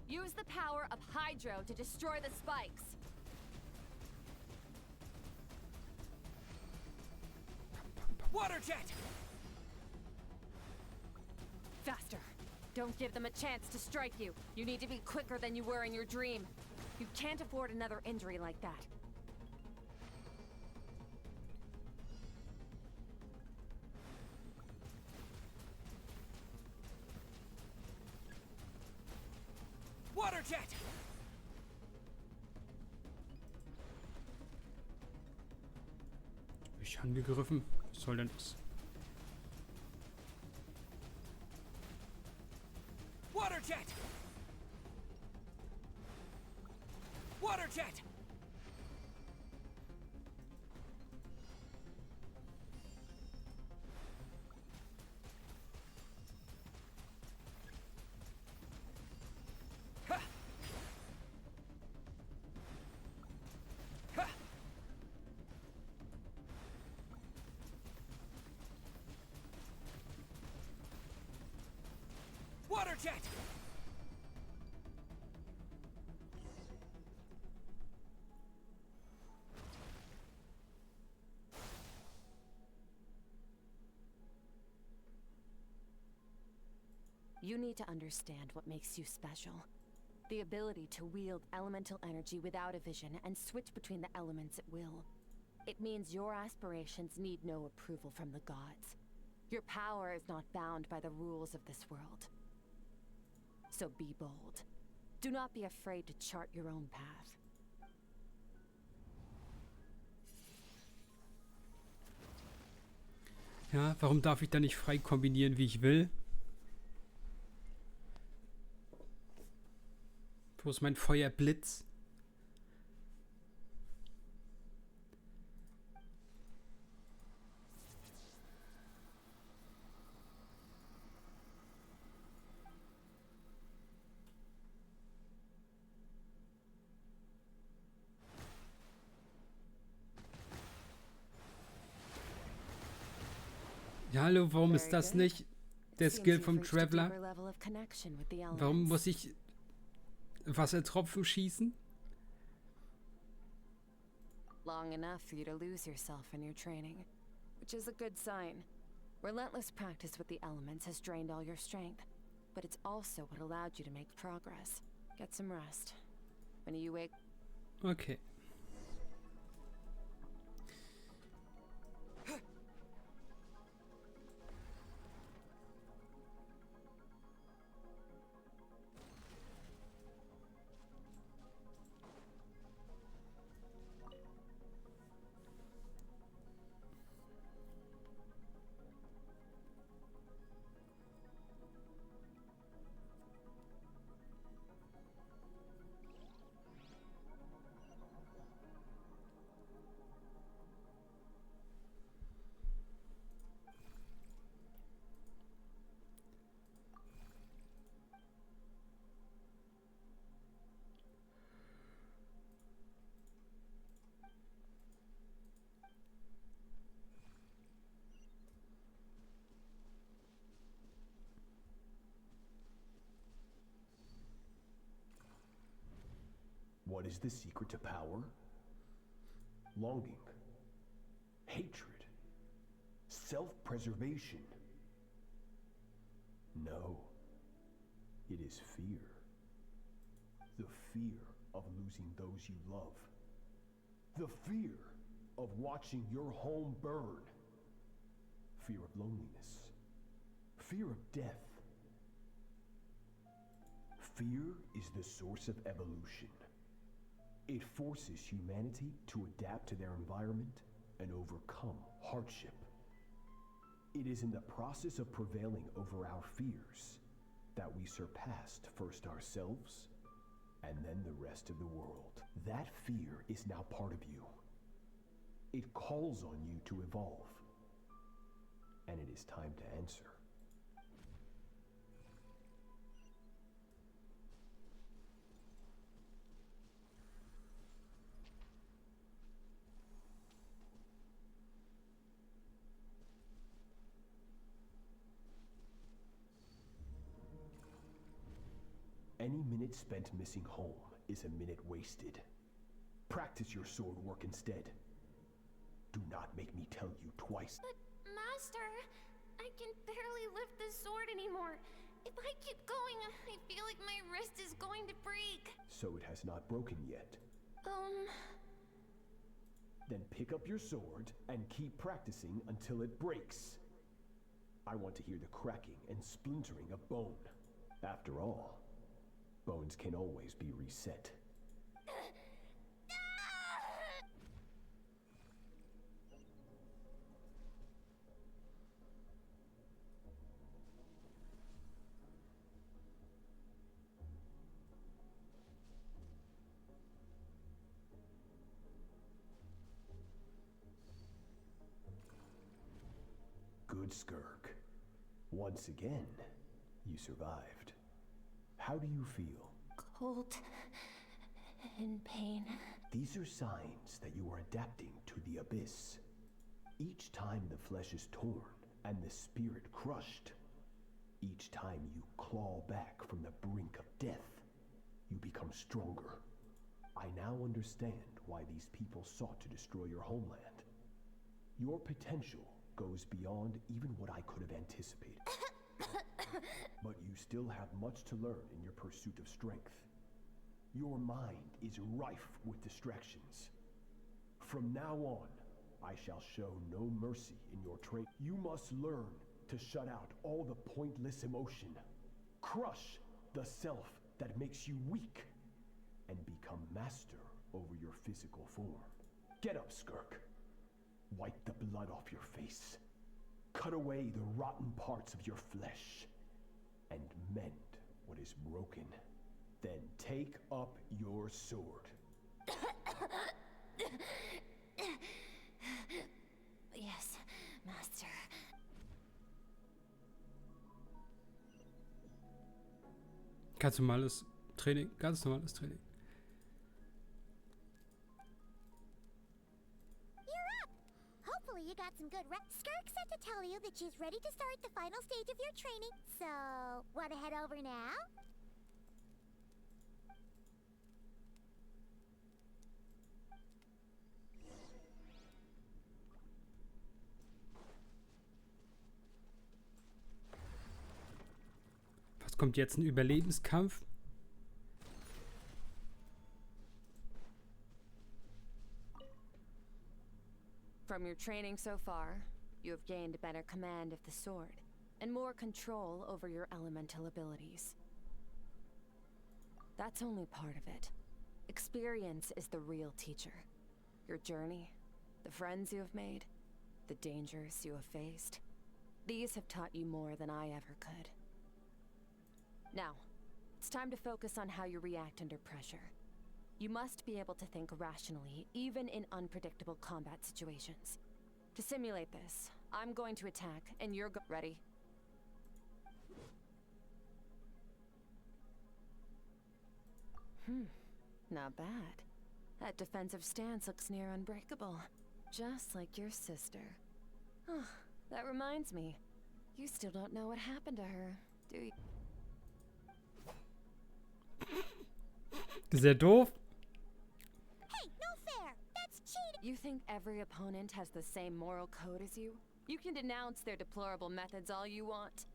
Use the power of Hydro to destroy the spikes. Water jet! Faster. Don't give them a chance to strike you. You need to be quicker than you were in your dream. You can't afford another injury like that. Water jet! Hab ich angegriffen? Was soll denn das? Water jet! Water jet! Water jet! You need to understand what makes you special. The ability to wield elemental energy without a vision and switch between the elements at will. It means your aspirations need no approval from the gods. Your power is not bound by the rules of this world. So be bold. Do not be afraid to chart your own path. Ja, warum darf ich da nicht frei kombinieren, wie ich will? Wo ist mein Feuerblitz? Ja, hallo, warum ist das nicht der Skill vom Traveler? Warum muss ich Wassertropfen schießen? Long enough for you to lose yourself in your training, which is a good sign. Relentless practice with the elements has drained all your strength, but it's also what allowed you to make progress. Get some rest. When you wake... Okay. What is the secret to power? Longing, hatred, self-preservation. No, it is fear. The fear of losing those you love. The fear of watching your home burn. Fear of loneliness. Fear of death. Fear is the source of evolution. It forces humanity to adapt to their environment and overcome hardship. It is in the process of prevailing over our fears that we surpassed first ourselves and then the rest of the world. That fear is now part of you. It calls on you to evolve. And it is time to answer. Any minute spent missing home is a minute wasted. Practice your sword work instead. Do not make me tell you twice. But, Master, I can barely lift the sword anymore. If I keep going, I feel like my wrist is going to break. So it has not broken yet. Then pick up your sword and keep practicing until it breaks. I want to hear the cracking and splintering of bone. After all, bones can always be reset. Good, Skirk. Once again, you survived. How do you feel? Cold. In pain. These are signs that you are adapting to the abyss. Each time the flesh is torn and the spirit crushed, each time you claw back from the brink of death, you become stronger. I now understand why these people sought to destroy your homeland. Your potential goes beyond even what I could have anticipated. But you still have much to learn in your pursuit of strength. Your mind is rife with distractions. From now on, I shall show no mercy in your training. You must learn to shut out all the pointless emotion. Crush the self that makes you weak, and become master over your physical form. Get up, Skirk. Wipe the blood off your face. Cut away the rotten parts of your flesh. And mend what is broken. Then take up your sword. Yes, Master. Ganz normales Training, ganz normales Training. You're up! Hopefully you got some good rest. Skirk said to tell you that she's ready to start the final stage of your training. So, wanna head over now? kommt jetzt ein Überlebenskampf. From your training so far, you have gained better command of the sword, and more control over your elemental abilities. That's only part of it. Experience is the real teacher. Your journey, the friends you have made, the dangers you have faced. These have taught you more than I ever could. Now, it's time to focus on how you react under pressure. You must be able to think rationally, even in unpredictable combat situations. To simulate this, I'm going to attack, and you're ready. Not bad. That defensive stance looks near unbreakable. Just like your sister. Oh, that reminds me. You still don't know what happened to her, do you? Sehr doof. Hey, no fair! That's cheating! You think every opponent has the same moral code as you? You can denounce their deplorable methods all you want,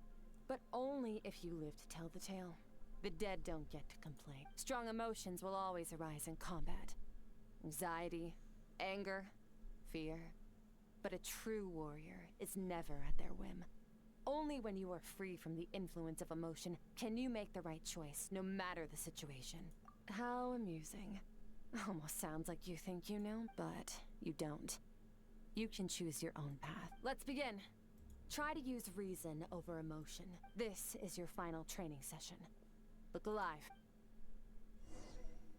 but only if you live to tell the tale. The dead don't get to complain. Strong emotions will always arise in combat. Anxiety, anger, fear. But a true warrior is never at their whim. Only when you are free from the influence of emotion can you make the right choice, no matter the situation. How amusing. Almost sounds like you think you know, but you don't. You can choose your own path. Let's begin. Try to use reason over emotion. This is your final training session. Look alive.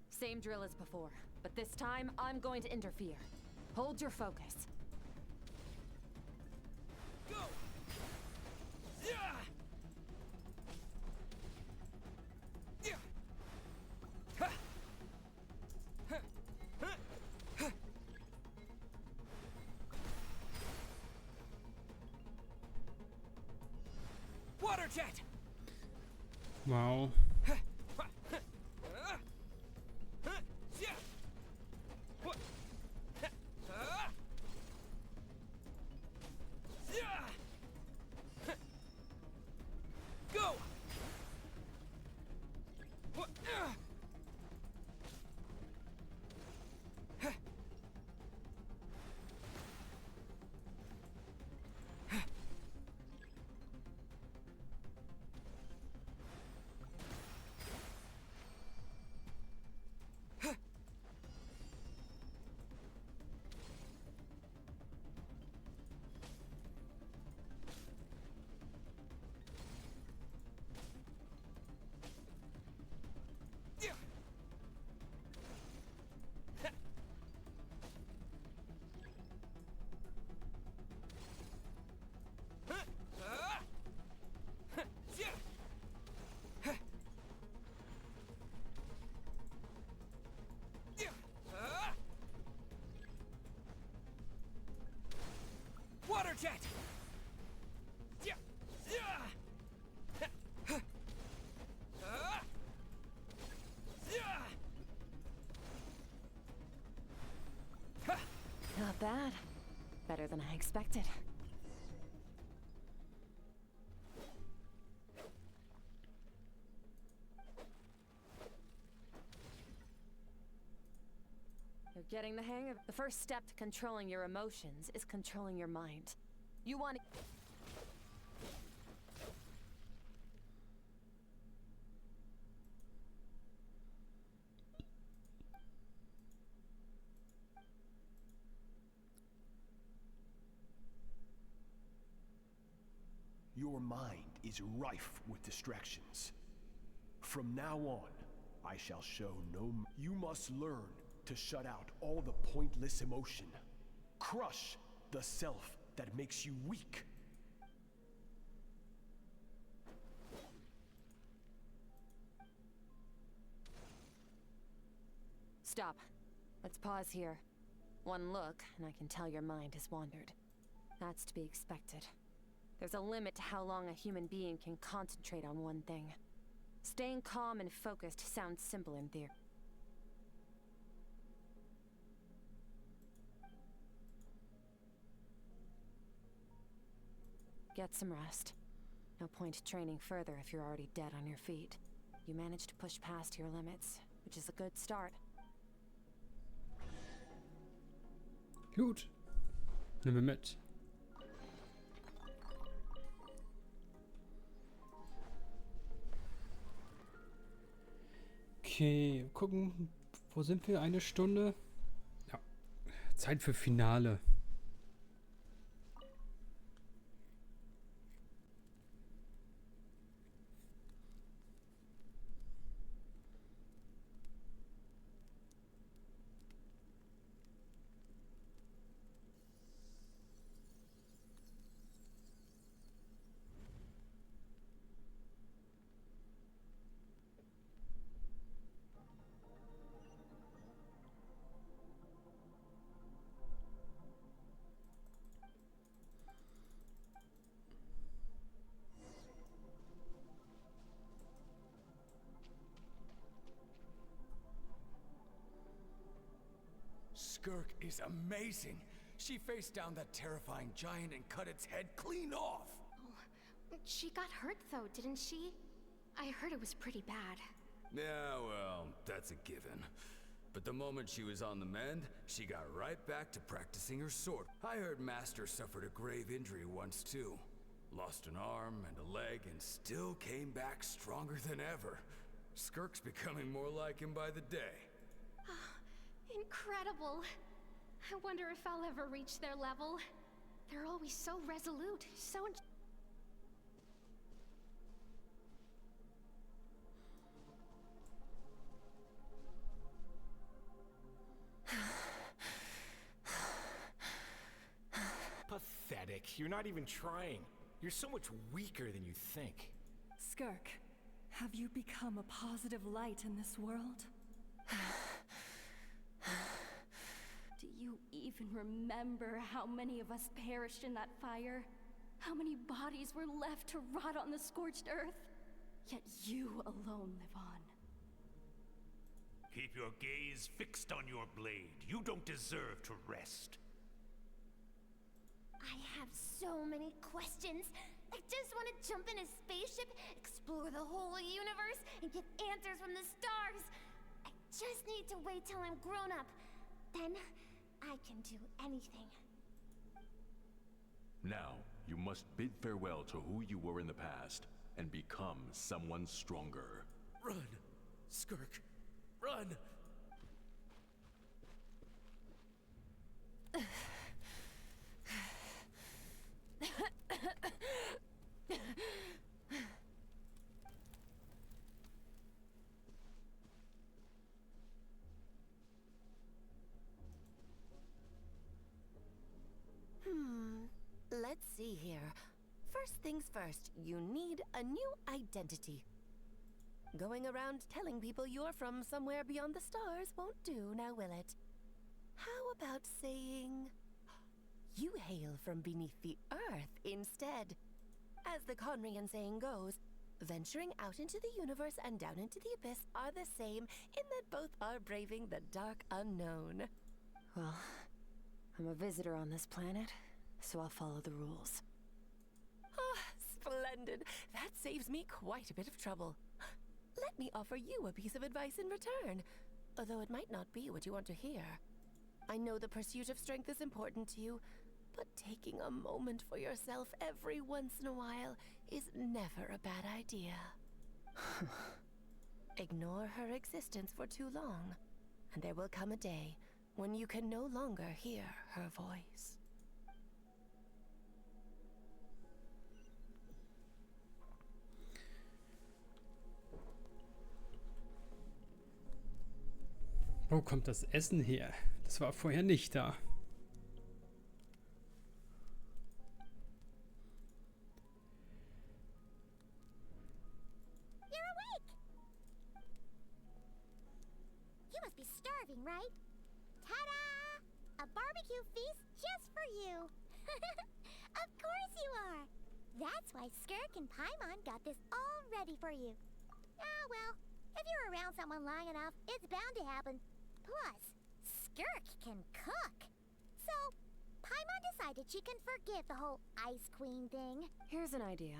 Same drill as before, but this time I'm going to interfere. Hold your focus. Go! Yeah! Yeah! Ha! Ha! Ha! Ha! Water jet! Wow. Go! Water jet! Yeah! Yeah! Not bad. Better than I expected. You're getting the hang of it. The first step to controlling your emotions is controlling your mind. You want to... Your mind is rife with distractions. From now on, I shall show no... You must learn to shut out all the pointless emotion. Crush the self that makes you weak. Stop. Let's pause here. One look, and I can tell your mind has wandered. That's to be expected. There's a limit to how long a human being can concentrate on one thing. Staying calm and focused sounds simple in theory. Get some rest. No point training further if you're already dead on your feet. You managed to push past your limits, which is a good start. Gut. Nehmen wir mit. Okay, gucken, wo sind wir? Eine Stunde? Ja, Zeit für Finale. Skirk is amazing. She faced down that terrifying giant and cut its head clean off. Oh, she got hurt though, didn't she? I heard it was pretty bad. Yeah, well, that's a given. But the moment she was on the mend, she got right back to practicing her sword. I heard Master suffered a grave injury once too. Lost an arm and a leg and still came back stronger than ever. Skirk's becoming more like him by the day. Incredible. I wonder if I'll ever reach their level. They're always so resolute, so Pathetic. You're not even trying. You're so much weaker than you think. Skirk, have you become a positive light in this world? Do you even remember how many of us perished in that fire? How many bodies were left to rot on the scorched earth? Yet you alone live on. Keep your gaze fixed on your blade. You don't deserve to rest. I have so many questions. I just want to jump in a spaceship, explore the whole universe, and get answers from the stars. I just need to wait till I'm grown up. Then I can do anything. Now, you must bid farewell to who you were in the past and become someone stronger. Run! Skirk! Run! Let's see here. First things first, you need a new identity. Going around telling people you're from somewhere beyond the stars won't do, now will it? How about saying you hail from beneath the earth instead? As the Conrian saying goes, venturing out into the universe and down into the abyss are the same in that both are braving the dark unknown. Well, I'm a visitor on this planet, so I'll follow the rules. Ah, splendid. That saves me quite a bit of trouble. Let me offer you a piece of advice in return, although it might not be what you want to hear. I know the pursuit of strength is important to you, but taking a moment for yourself every once in a while is never a bad idea. Ignore her existence for too long, and there will come a day when you can no longer hear her voice. Wo kommt das Essen her? Das war vorher nicht da. You're awake! You must be starving, right? Ta-da! A barbecue feast just for you! Of course you are! That's why Skirk and Paimon got this all ready for you. Ah, well, if you're around someone long enough, it's bound to happen. Plus, Skirk can cook. So, Paimon decided she can forgive the whole Ice Queen thing. Here's an idea.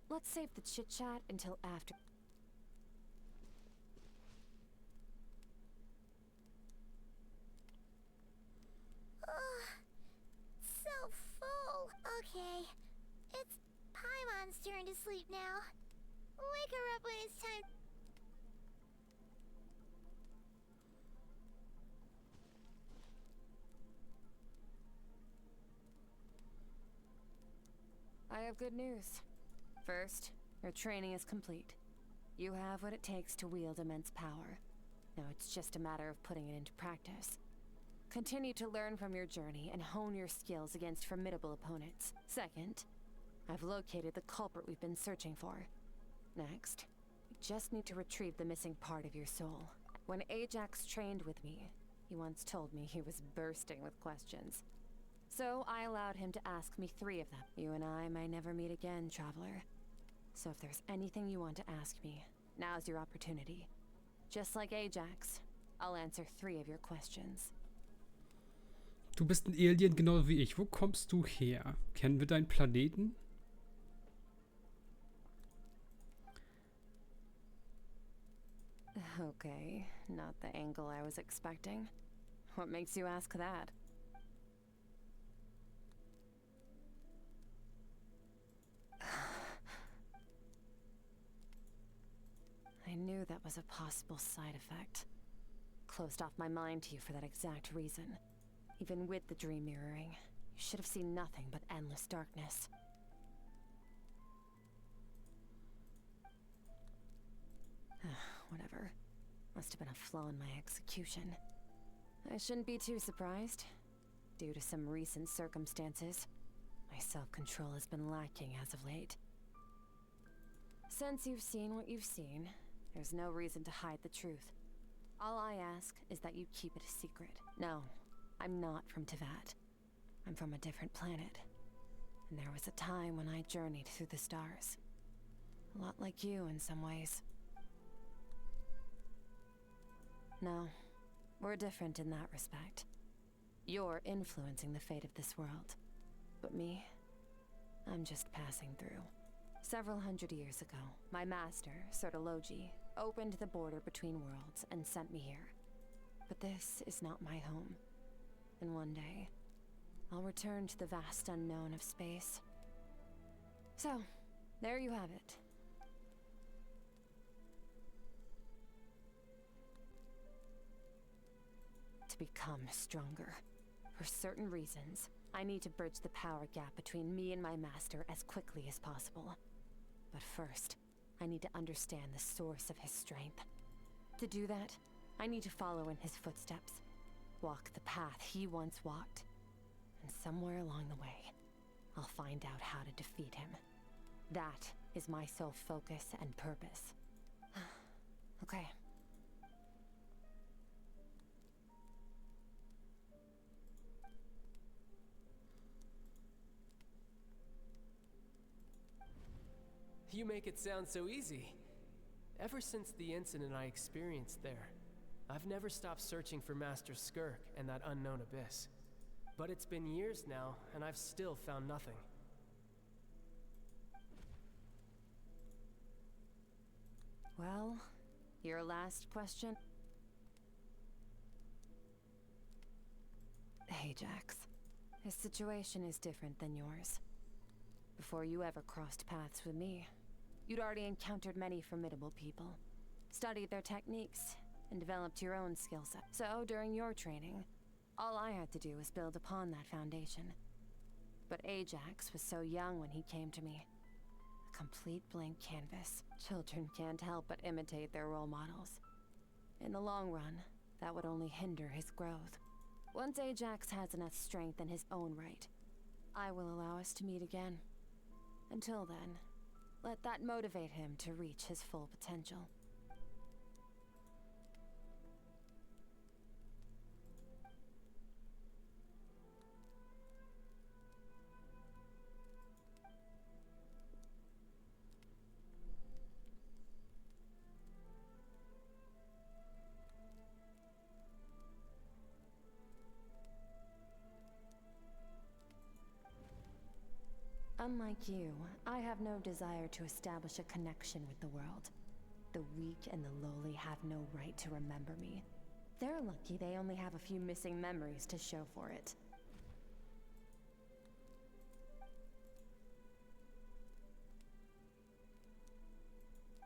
let's save the chit-chat until after. So full. Okay, it's Paimon's turn to sleep now. Wake her up when it's time. I have good news. First, your training is complete. You have what it takes to wield immense power. Now it's just a matter of putting it into practice. Continue to learn from your journey and hone your skills against formidable opponents. Second, I've located the culprit we've been searching for. Next, you just need to retrieve the missing part of your soul. When Ajax trained with me, he once told me he was bursting with questions. So I allowed him to ask me 3 of them. You and I might never meet again, Traveler. So if there's anything you want to ask me, now's your opportunity. Just like Ajax, I'll answer 3 of your questions. Du bist ein Alien, genau wie ich. Wo kommst du her? Kennen wir deinen Planeten? Okay, not the angle I was expecting. What makes you ask that? I knew that was a possible side effect. Closed off my mind to you for that exact reason. Even with the dream mirroring, you should have seen nothing but endless darkness. Whatever. Must have been a flaw in my execution. I shouldn't be too surprised. Due to some recent circumstances, my self-control has been lacking as of late. Since you've seen what you've seen, there's no reason to hide the truth. All I ask is that you keep it a secret. No, I'm not from Teyvat. I'm from a different planet. And there was a time when I journeyed through the stars. A lot like you in some ways. No, we're different in that respect. You're influencing the fate of this world. But me, I'm just passing through. Several hundred years ago, my master, Sertologi, opened the border between worlds and sent me here. But this is not my home. And one day, I'll return to the vast unknown of space. So, there you have it. To become stronger, for certain reasons, I need to bridge the power gap between me and my master as quickly as possible. But first, I need to understand the source of his strength. To do that, I need to follow in his footsteps. Walk the path he once walked. And somewhere along the way, I'll find out how to defeat him. That is my sole focus and purpose. Okay. You make it sound so easy. Ever since the incident I experienced there, I've never stopped searching for Master Skirk and that unknown abyss. But it's been years now, and I've still found nothing. Well, your last question? Ajax, his situation is different than yours. Before you ever crossed paths with me, you'd already encountered many formidable people, studied their techniques, and developed your own skill set. So, during your training, all I had to do was build upon that foundation. But Ajax was so young when he came to me. A complete blank canvas. Children can't help but imitate their role models. In the long run, that would only hinder his growth. Once Ajax has enough strength in his own right, I will allow us to meet again. Until then, let that motivate him to reach his full potential. Unlike you, I have no desire to establish a connection with the world. The weak and the lowly have no right to remember me. They're lucky they only have a few missing memories to show for it.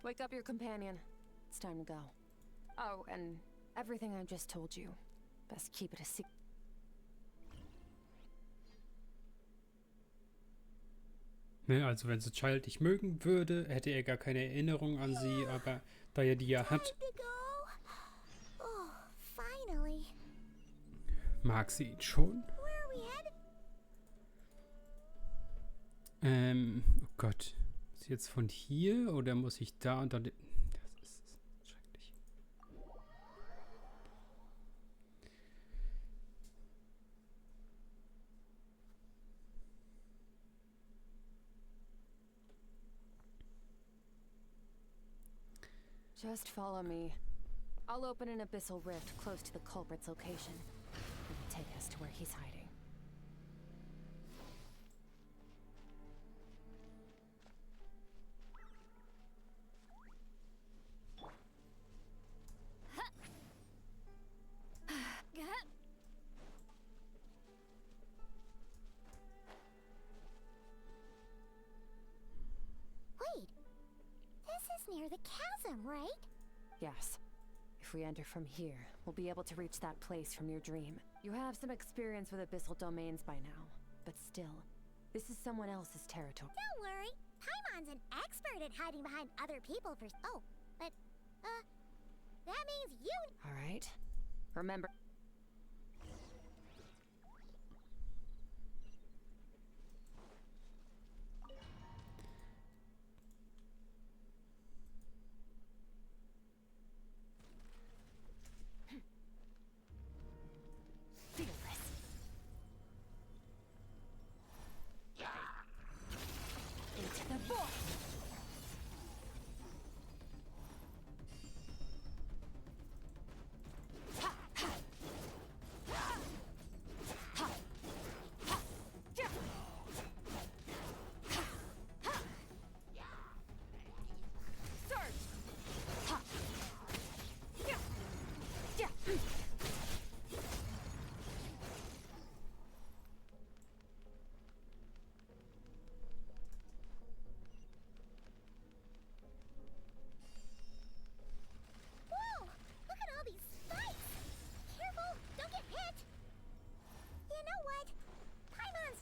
Wake up your companion. It's time to go. Oh, and everything I just told you. Best keep it a secret. Ne, also wenn sie Child nicht mögen würde, hätte er gar keine Erinnerung an sie, aber da er die ja hat, mag sie ihn schon. Oh Gott. Ist jetzt von hier oder muss ich da und dann... Das ist schrecklich. Just follow me. I'll open an abyssal rift close to the culprit's location. It will take us to where he's hiding. Wait, this is near the chasm, right? Yes. If we enter from here, we'll be able to reach that place from your dream. You have some experience with abyssal domains by now, but still, this is someone else's territory. Don't worry, Paimon's an expert at hiding behind other people for... Oh, but, that means you... All right. Remember...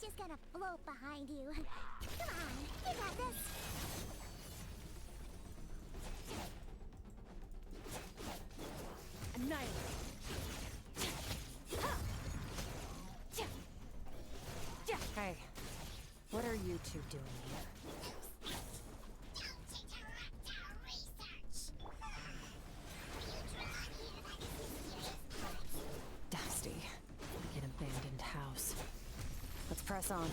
Just gonna float behind you. Come on, you got this. Annihilate. Hey, what are you two doing here? Dusty, like an abandoned house. Let's press on.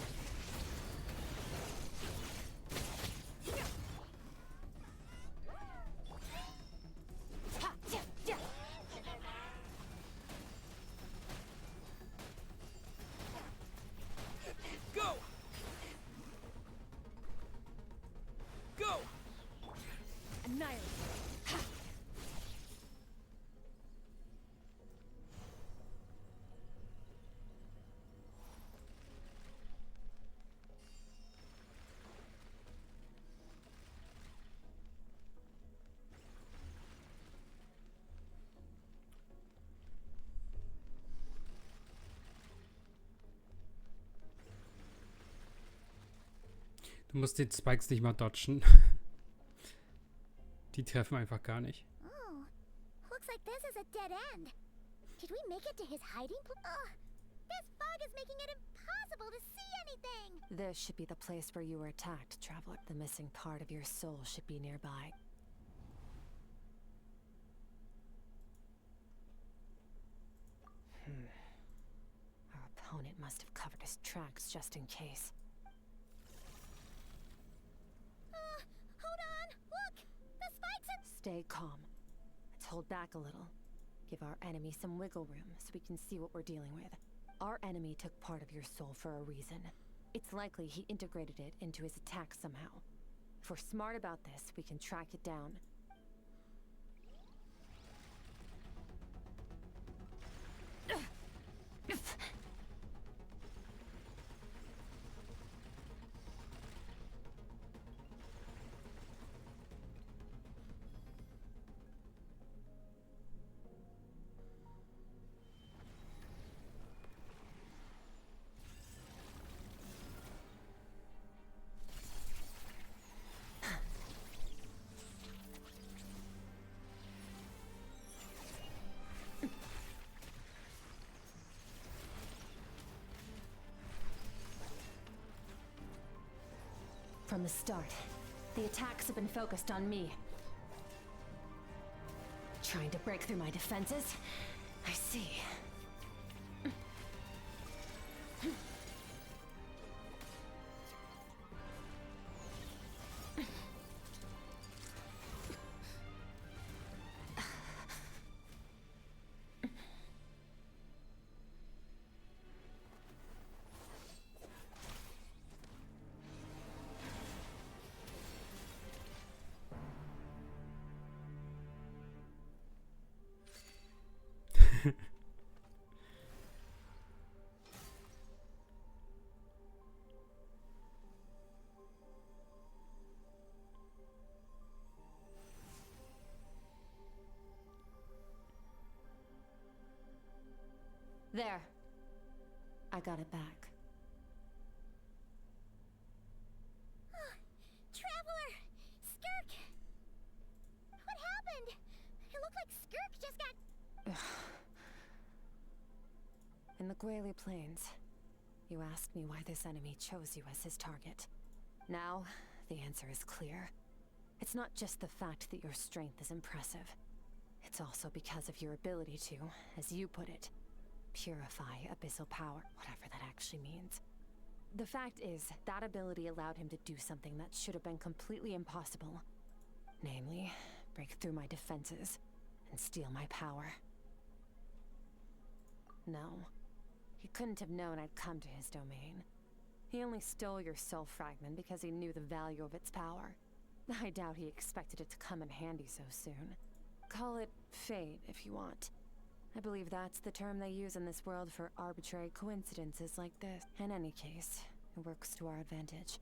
Go! Go! Annihilate. Du musst den Spikes nicht mal dodgen. Die treffen einfach gar nicht. Oh, looks like this is a dead end. Did we make it to his hiding place? This fog is making it impossible to see anything. This should be the place where you were attacked, Traveler. The missing part of your soul should be nearby. Our opponent must have covered his tracks just in case. Hold on, look! The spikes are... Stay calm. Let's hold back a little. Give our enemy some wiggle room so we can see what we're dealing with. Our enemy took part of your soul for a reason. It's likely he integrated it into his attack somehow. If we're smart about this, we can track it down. From the start, the attacks have been focused on me. Trying to break through my defenses? I see. There. I got it back. Traveler! Skirk! What happened? It looked like Skirk just got... In the Guili Plains, you asked me why this enemy chose you as his target. Now, the answer is clear. It's not just the fact that your strength is impressive. It's also because of your ability to, as you put it, purify abyssal power, whatever that actually means. The fact is, that ability allowed him to do something that should have been completely impossible. Namely, break through my defenses and steal my power. No, he couldn't have known I'd come to his domain. He only stole your soul fragment because he knew the value of its power. I doubt he expected it to come in handy so soon. Call it fate if you want. I believe that's the term they use in this world for arbitrary coincidences like this. In any case, it works to our advantage.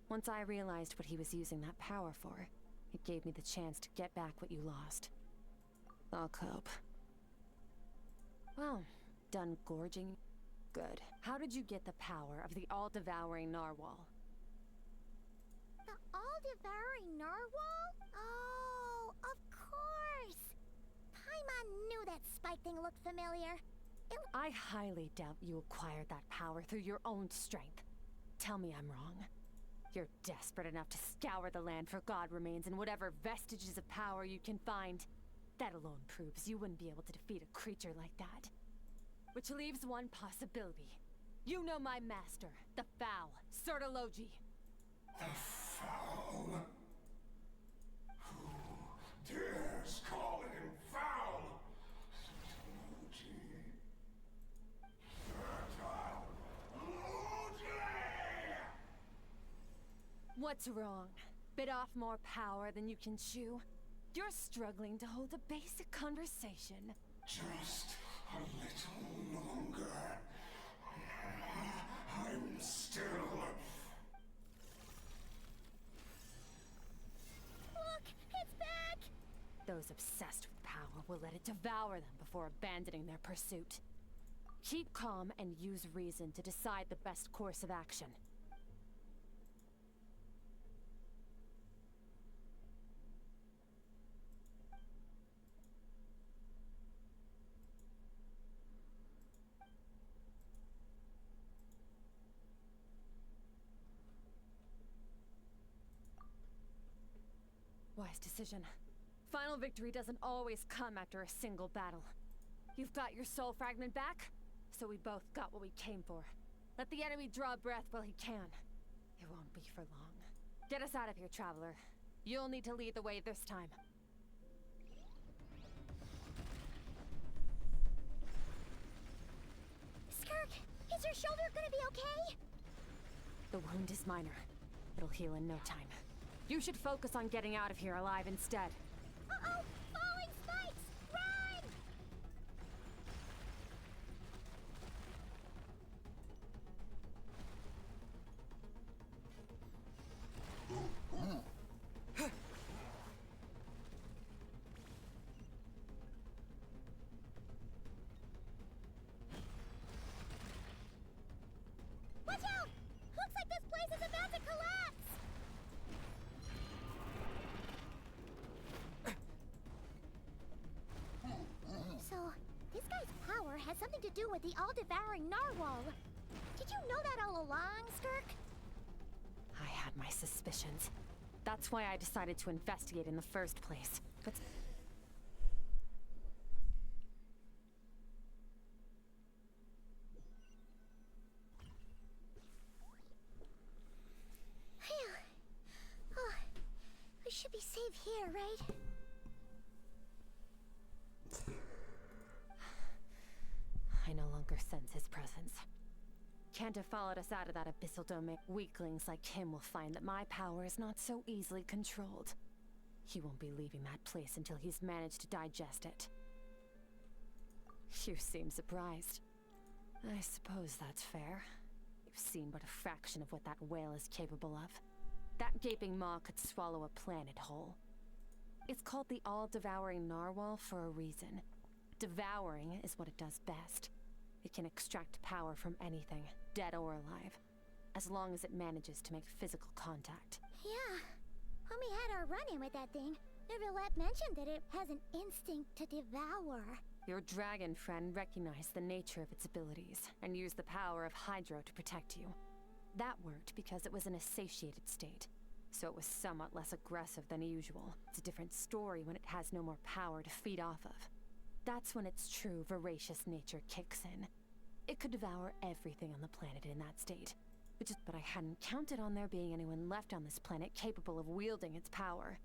Once I realized what he was using that power for, it gave me the chance to get back what you lost. I'll cope. Well, done gorging? Good. How did you get the power of the all-devouring narwhal? The all-devouring narwhal? Oh, of course! Paimon knew that spike thing looked familiar. I highly doubt you acquired that power through your own strength. Tell me I'm wrong. You're desperate enough to scour the land for god remains and whatever vestiges of power you can find. That alone proves you wouldn't be able to defeat a creature like that. Which leaves one possibility. You know my master, the Foul, Sertologi. The Foul? Who dares call him foul? Sertologi. What's wrong? Bit off more power than you can chew? You're struggling to hold a basic conversation. Just a little longer. I'm still... Look! It's back! Those obsessed with power will let it devour them before abandoning their pursuit. Keep calm and use reason to decide the best course of action. Wise decision. Final victory doesn't always come after a single battle. You've got your soul fragment back, so we both got what we came for. Let the enemy draw breath while he can. It won't be for long. Get us out of here, traveler. You'll need to lead the way this time. Skirk, is your shoulder gonna be okay? The wound is minor. It'll heal in no time. You should focus on getting out of here alive instead. Uh-oh! Falling spikes! Run! Watch out! Looks like this place is about to collapse! So, this guy's power has something to do with the all-devouring narwhal. Did you know that all along, Skirk? I had my suspicions. That's why I decided to investigate in the first place. But Phew. Oh, we should be safe here, right? I no longer sense his presence. Can't have followed us out of that abyssal domain. Weaklings like him will find that my power is not so easily controlled. He won't be leaving that place until he's managed to digest it. You seem surprised. I suppose that's fair. You've seen but a fraction of what that whale is capable of. That gaping maw could swallow a planet whole. It's called the all-devouring narwhal for a reason. Devouring is what it does best. It can extract power from anything, dead or alive, as long as it manages to make physical contact. Yeah. When we had our run-in with that thing, Neverlet mentioned that it has an instinct to devour. Your dragon friend recognized the nature of its abilities and used the power of Hydro to protect you. That worked because it was in a satiated state, so it was somewhat less aggressive than usual. It's a different story when it has no more power to feed off of. That's when its true voracious nature kicks in. It could devour everything on the planet in that state. But I hadn't counted on there being anyone left on this planet capable of wielding its power.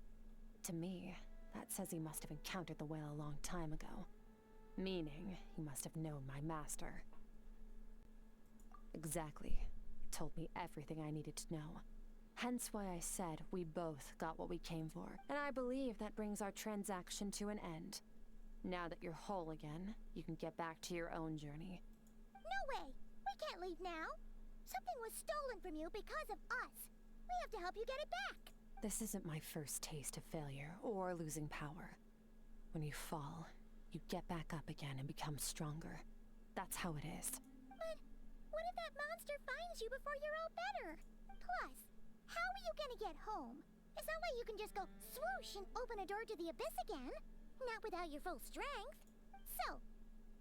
To me, that says he must have encountered the whale a long time ago. Meaning, he must have known my master. Exactly. It told me everything I needed to know. Hence why I said we both got what we came for. And I believe that brings our transaction to an end. Now that you're whole again, you can get back to your own journey. No way! We can't leave now! Something was stolen from you because of us! We have to help you get it back! This isn't my first taste of failure or losing power. When you fall, you get back up again and become stronger. That's how it is. But what if that monster finds you before you're all better? Plus, how are you gonna get home? It's not like you can just go swoosh and open a door to the abyss again. Not without your full strength. So,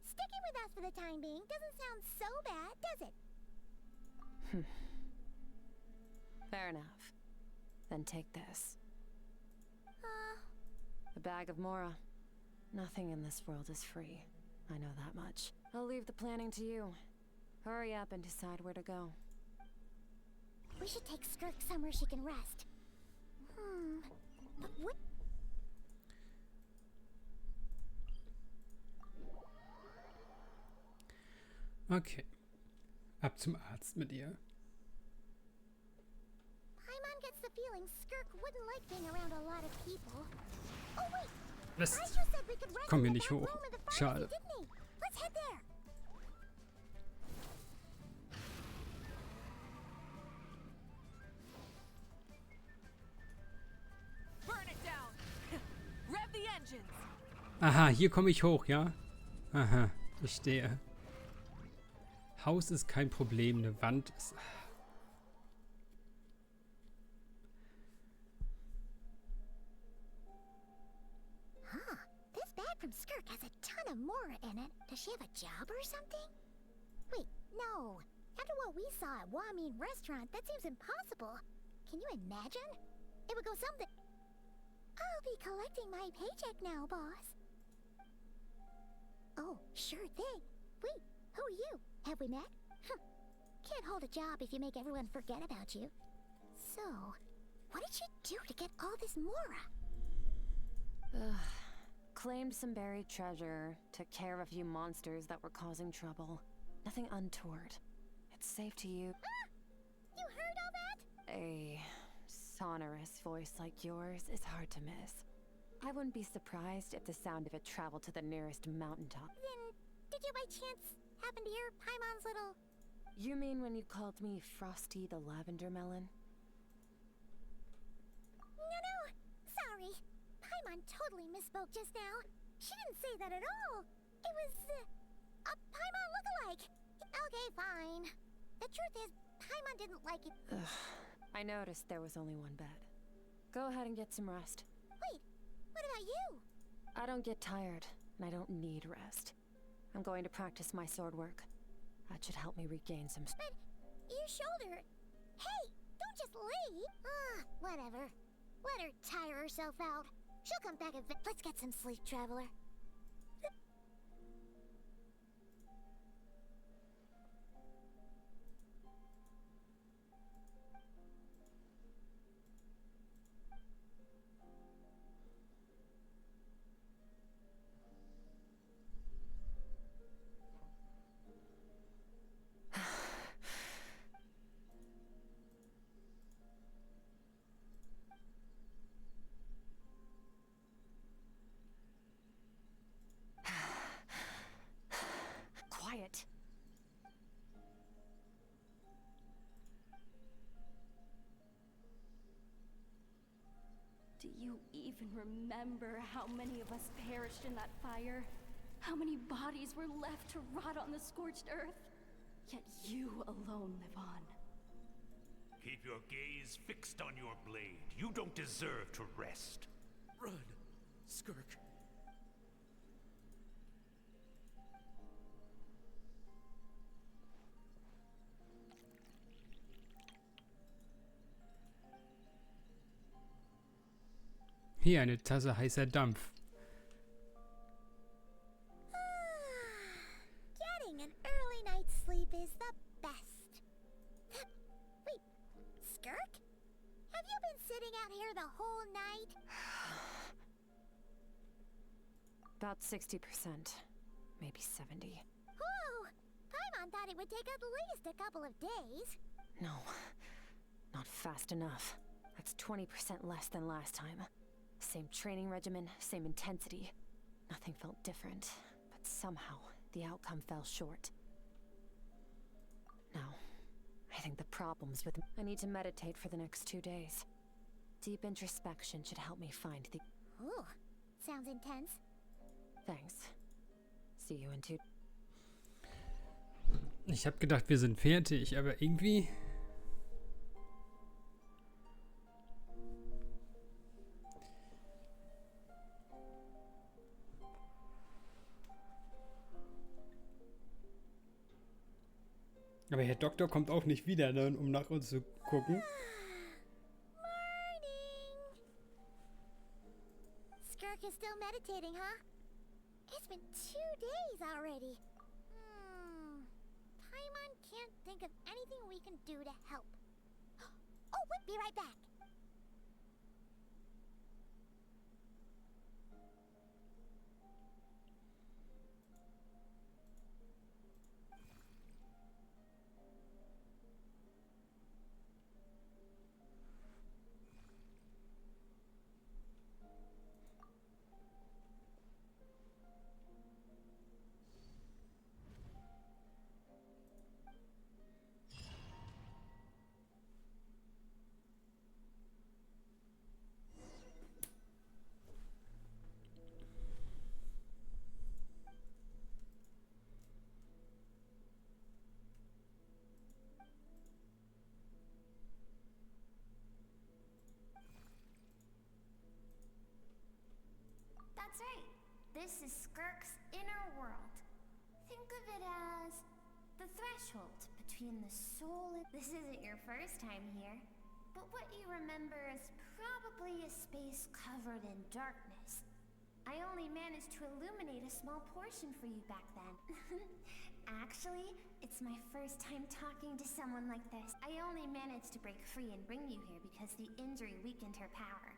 sticking with us for the time being doesn't sound so bad, does it? Fair enough. Then take this. A bag of Mora. Nothing in this world is free. I know that much. I'll leave the planning to you. Hurry up and decide where to go. We should take Skirk somewhere she can rest. But what? Okay. Ab zum Arzt mit ihr. Paimon gets the feeling Skirk wouldn't like being around a lot of people. Oh wait! Mist. Aisha said we could rest Kommen wir in the nicht back hoch. room of the pharmacy, Schade. didn't he? Let's head there. Burn it down. Rev the engines. Aha, hier komme ich hoch, ja? Aha, verstehe. Haus ist kein Problem, eine Wand ist... This bag from Skirk has a ton of Mora in it. Does she have a job or something? Wait, no. After what we saw at Wamin Restaurant, that seems impossible. Can you imagine? It would go something... I'll be collecting my paycheck now, boss. Oh, sure thing. Wait, who are you? Have we met? Can't hold a job if you make everyone forget about you. So, what did you do to get all this Mora? Claimed some buried treasure, took care of a few monsters that were causing trouble. Nothing untoward. It's safe to use. You heard all that? A sonorous voice like yours is hard to miss. I wouldn't be surprised if the sound of it traveled to the nearest mountaintop. Then, did you by chance happen to hear Paimon's little... You mean when you called me Frosty the Lavender Melon? No, sorry. Paimon totally misspoke just now. She didn't say that at all. It was, a Paimon lookalike. Okay, fine. The truth is, Paimon didn't like it. Ugh, I noticed there was only one bed. Go ahead and get some rest. Wait, what about you? I don't get tired, and I don't need rest. I'm going to practice my sword work. That should help me regain some... But your shoulder... Hey, don't just lay! Whatever. Let her tire herself out. She'll come back and... Let's get some sleep, traveler. Quiet. Do you even remember how many of us perished in that fire? How many bodies were left to rot on the scorched earth? Yet you alone live on. Keep your gaze fixed on your blade. You don't deserve to rest. Run, Skirk. Hier eine Tasse heißer Dampf. Getting an early night's sleep is the best. Wait, Skirk? Have you been sitting out here the whole night? About 60%. Maybe 70. Whoa! Paimon thought it would take at least a couple of days. No. Not fast enough. That's 20% less than last time. Same training regimen, same intensity. Nothing felt different, but somehow the outcome fell short. Now, I think the problem's with... I need to meditate for the next 2 days. Deep introspection should help me find the... Ooh, sounds intense. Thanks. See you in 2... Ich habe gedacht, wir sind fertig, aber irgendwie... Aber Herr Doktor kommt auch nicht wieder, ne, um nach uns zu gucken. Morning! Skirk is still meditating, huh? It's been 2 days already. Paimon can't think of anything we can do to help. Oh, wait, be right back. That's right. This is Skirk's inner world. Think of it as the threshold between the soul and... This isn't your first time here, but what you remember is probably a space covered in darkness. I only managed to illuminate a small portion for you back then. Actually, it's my first time talking to someone like this. I only managed to break free and bring you here because the injury weakened her power.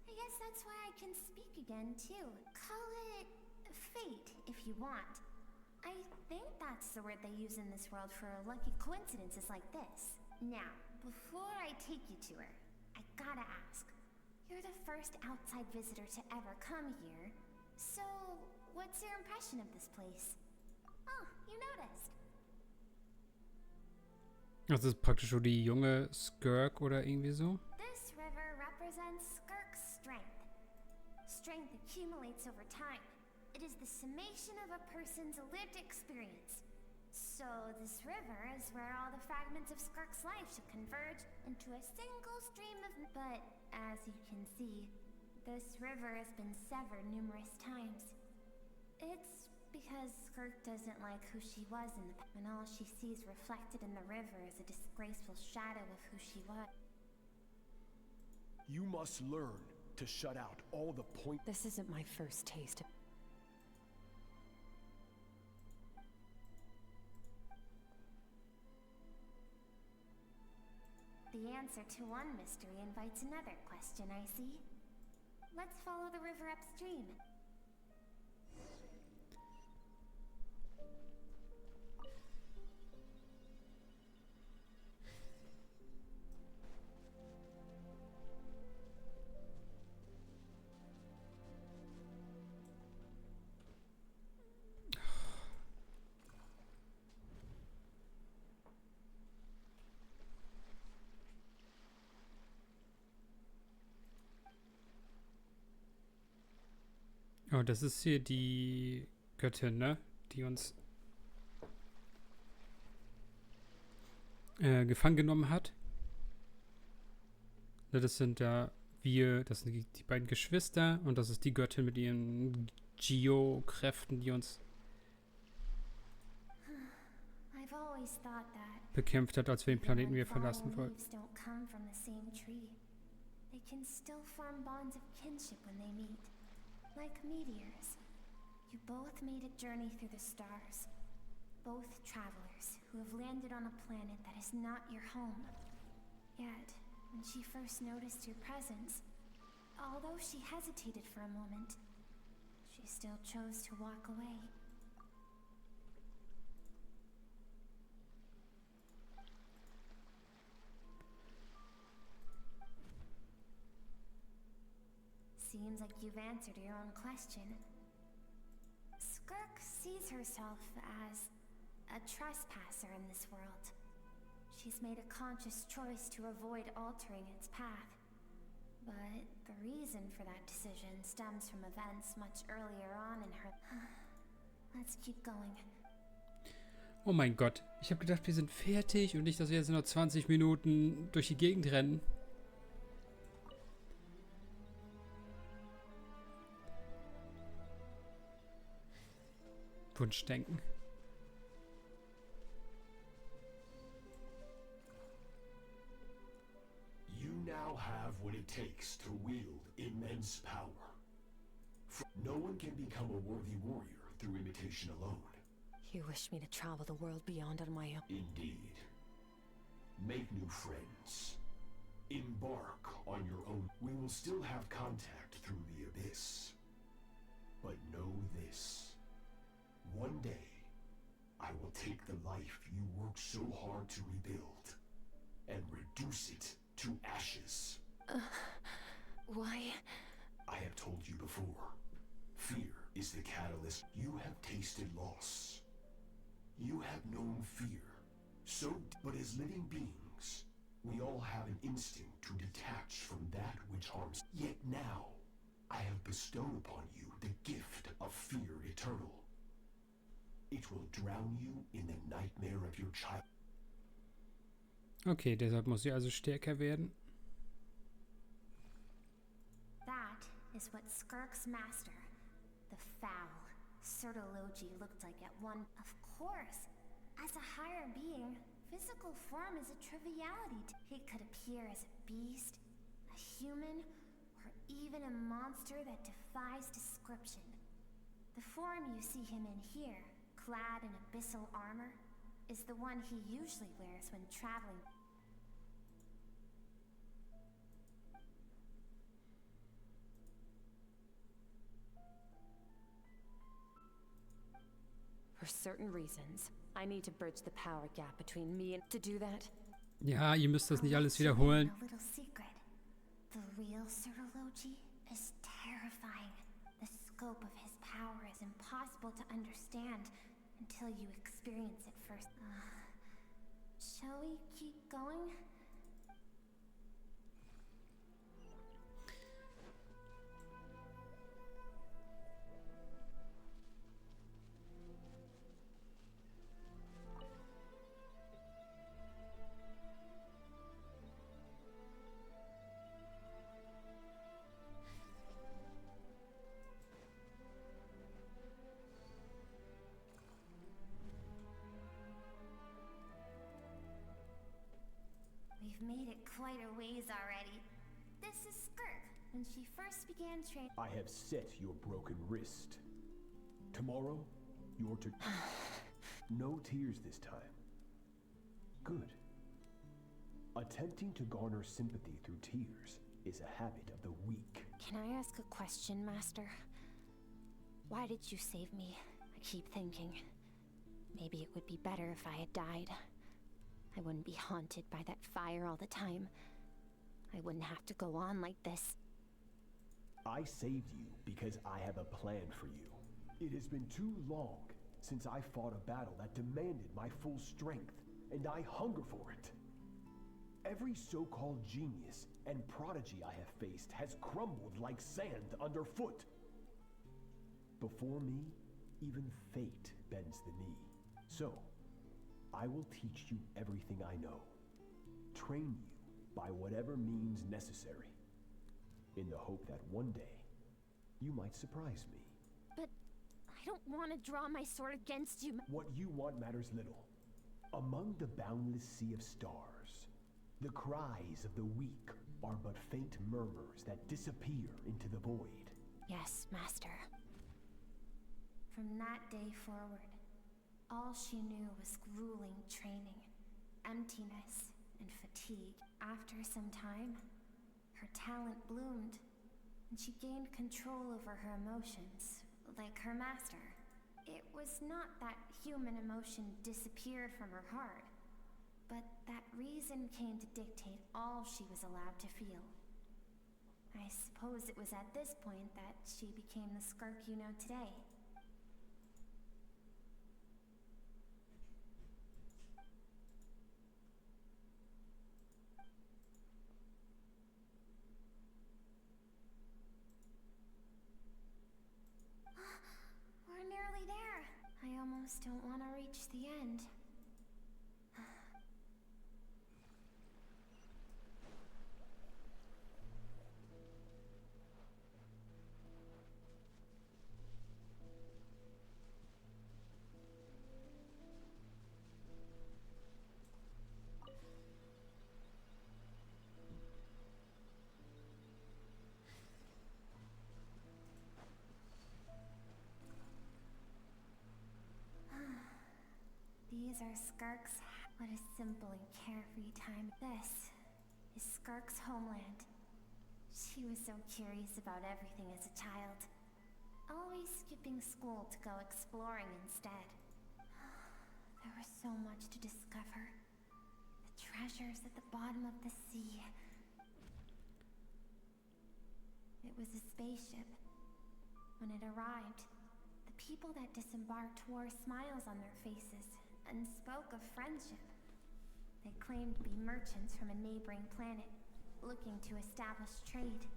I guess that's why I can speak again, too. Call it fate, if you want. I think that's the word they use in this world for lucky coincidences like this. Now, before I take you to her, I gotta ask. You're the first outside visitor to ever come here. So, what's your impression of this place? Oh, you noticed. Das ist praktisch so die junge Skirk oder irgendwie so. This river represents Skirk's strength. Strength accumulates over time. It is the summation of a person's lived experience. So this river is where all the fragments of Skirk's life should converge into a single stream of... But, as you can see, this river has been severed numerous times. It's because Skirk doesn't like who she was in the past, and all she sees reflected in the river is a disgraceful shadow of who she was. You must learn to shut out all the point. This isn't my first taste. The answer to one mystery invites another question, I see. Let's follow the river upstream. Oh, das ist hier die Göttin, ne? Die uns gefangen genommen hat. Ne, das sind da das sind die beiden Geschwister und das ist die Göttin mit ihren Geo-Kräften, die uns bekämpft hat, als wir den Planeten wieder verlassen wollten. Like meteors, you both made a journey through the stars. Both travelers who have landed on a planet that is not your home. Yet, when she first noticed your presence, although she hesitated for a moment, she still chose to walk away. Seems like you've answered your own question. Skirk sees herself as a trespasser in this world. She's made a conscious choice to avoid altering its path. But the reason for that decision stems from events much earlier on in her... Let's keep going. Oh mein Gott, ich habe gedacht, wir sind fertig und nicht, dass wir jetzt noch 20 Minuten durch die Gegend rennen. Wunschdenken. You now have what it takes to wield immense power. No one can become a worthy warrior through imitation alone. You wish me to travel the world beyond on my own? Indeed. Make new friends. Embark on your own. We will still have contact through the abyss. But know this. One day, I will take the life you worked so hard to rebuild and reduce it to ashes. Why? I have told you before. Fear is the catalyst. You have tasted loss. You have known fear. But as living beings, we all have an instinct to detach from that which harms. Yet now, I have bestowed upon you the gift of fear eternal. It will drown you in the nightmare of your child. Okay, deshalb muss sie also stärker werden. That is what Skirk's master, the foul Sertologi, looked like at one. Of course, as a higher being, physical form is a triviality. He could appear as a beast, a human, or even a monster that defies description. The form you see him in here, clad in abyssal armor, is the one he usually wears when traveling. For certain reasons, I need to bridge the power gap between me and... To do that, Ja, ihr müsst das nicht alles wiederholen. A little secret. The real Serology is terrifying. The scope of his power is impossible to understand until you experience it first. Shall we keep going? We've made it quite a ways already. This is Skirk. When she first began training, I have set your broken wrist. Tomorrow, you're to... No tears this time. Good. Attempting to garner sympathy through tears is a habit of the weak. Can I ask a question, Master? Why did you save me? I keep thinking. Maybe it would be better if I had died. I wouldn't be haunted by that fire all the time. I wouldn't have to go on like this. I saved you because I have a plan for you. It has been too long since I fought a battle that demanded my full strength, and I hunger for it. Every so-called genius and prodigy I have faced has crumbled like sand underfoot. Before me, even fate bends the knee. So, I will teach you everything I know. Train you by whatever means necessary, in the hope that one day, you might surprise me. But I don't want to draw my sword against you. What you want matters little. Among the boundless sea of stars, the cries of the weak are but faint murmurs that disappear into the void. Yes, Master. from that day forward, all she knew was grueling training, emptiness, and fatigue. After some time, her talent bloomed, and she gained control over her emotions, like her master. It was not that human emotion disappeared from her heart, but that reason came to dictate all she was allowed to feel. I suppose it was at this point that she became the Skirk you know today. We're nearly there. I almost don't want to reach the end. These are Skirk's. What a simple and carefree time. This is Skirk's homeland. She was so curious about everything as a child, always skipping school to go exploring instead. There was so much to discover. The treasures at the bottom of the sea. It was a spaceship. When it arrived, the people that disembarked wore smiles on their faces and spoke of friendship. They claimed to be merchants from a neighboring planet, looking to establish trade.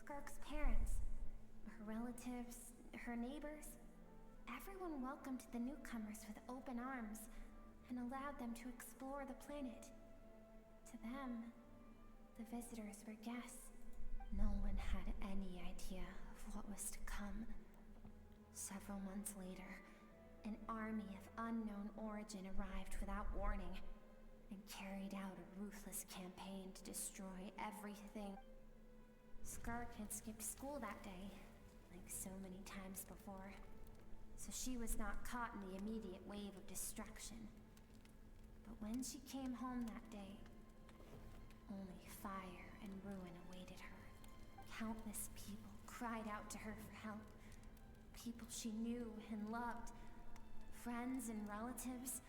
Skirk's parents, her relatives, her neighbors, everyone welcomed the newcomers with open arms and allowed them to explore the planet. To them, the visitors were guests. No one had any idea of what was to come. Several months later, an army of unknown origin arrived without warning and carried out a ruthless campaign to destroy everything. Skirk had skipped school that day, like so many times before, so she was not caught in the immediate wave of destruction. But when she came home that day, only fire and ruin awaited her. Countless people cried out to her for help. People she knew and loved. Friends and relatives.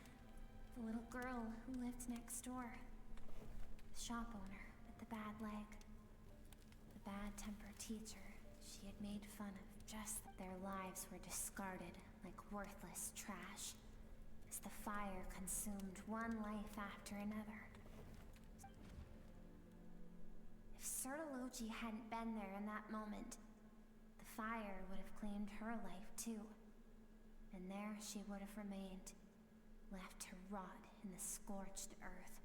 The little girl who lived next door. The shop owner with the bad leg. The bad-tempered teacher she had made fun of. Just that their lives were discarded like worthless trash as the fire consumed one life after another. If Sertology hadn't been there in that moment, the fire would have claimed her life too. And there she would have remained, left to rot in the scorched earth.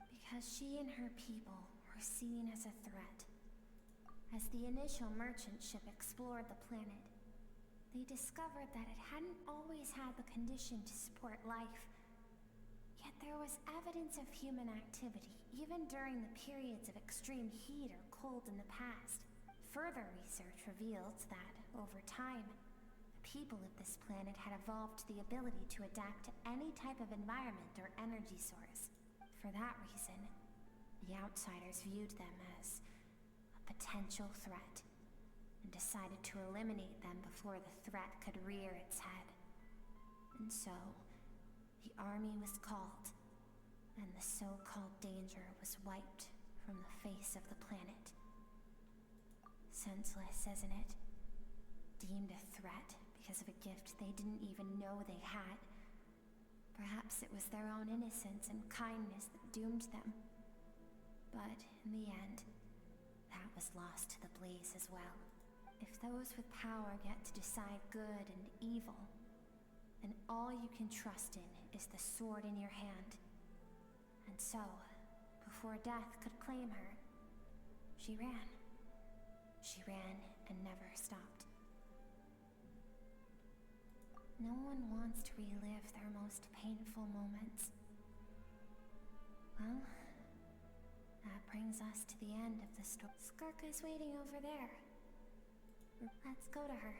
Because she and her people were seen as a threat. As the initial merchant ship explored the planet, they discovered that it hadn't always had the condition to support life. Yet there was evidence of human activity, even during the periods of extreme heat or cold in the past. Further research revealed that, over time, the people of this planet had evolved the ability to adapt to any type of environment or energy source. For that reason, the outsiders viewed them as a potential threat, and decided to eliminate them before the threat could rear its head. And so, the army was called, and the so-called danger was wiped from the face of the planet. Senseless, isn't it? Deemed a threat because of a gift they didn't even know they had. Perhaps it was their own innocence and kindness that doomed them. But in the end, that was lost to the blaze as well. If those with power get to decide good and evil, then all you can trust in is the sword in your hand. And so, before death could claim her, she ran. She ran and never stopped. No one wants to relive their most painful moments. Well, that brings us to the end of the story. Skirk is waiting over there. Let's go to her.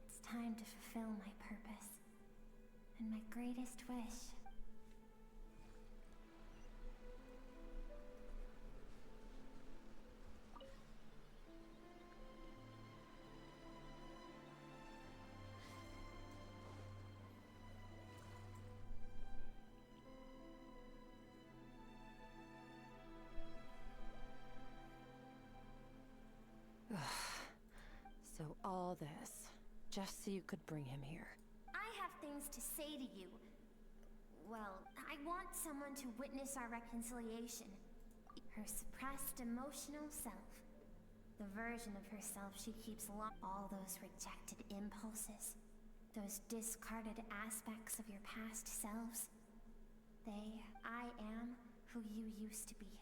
It's time to fulfill my purpose. And my greatest wish. So all this, just so you could bring him here. I have things to say to you. Well, I want someone to witness our reconciliation. Her suppressed emotional self. The version of herself she keeps all those rejected impulses. Those discarded aspects of your past selves. I am who you used to be.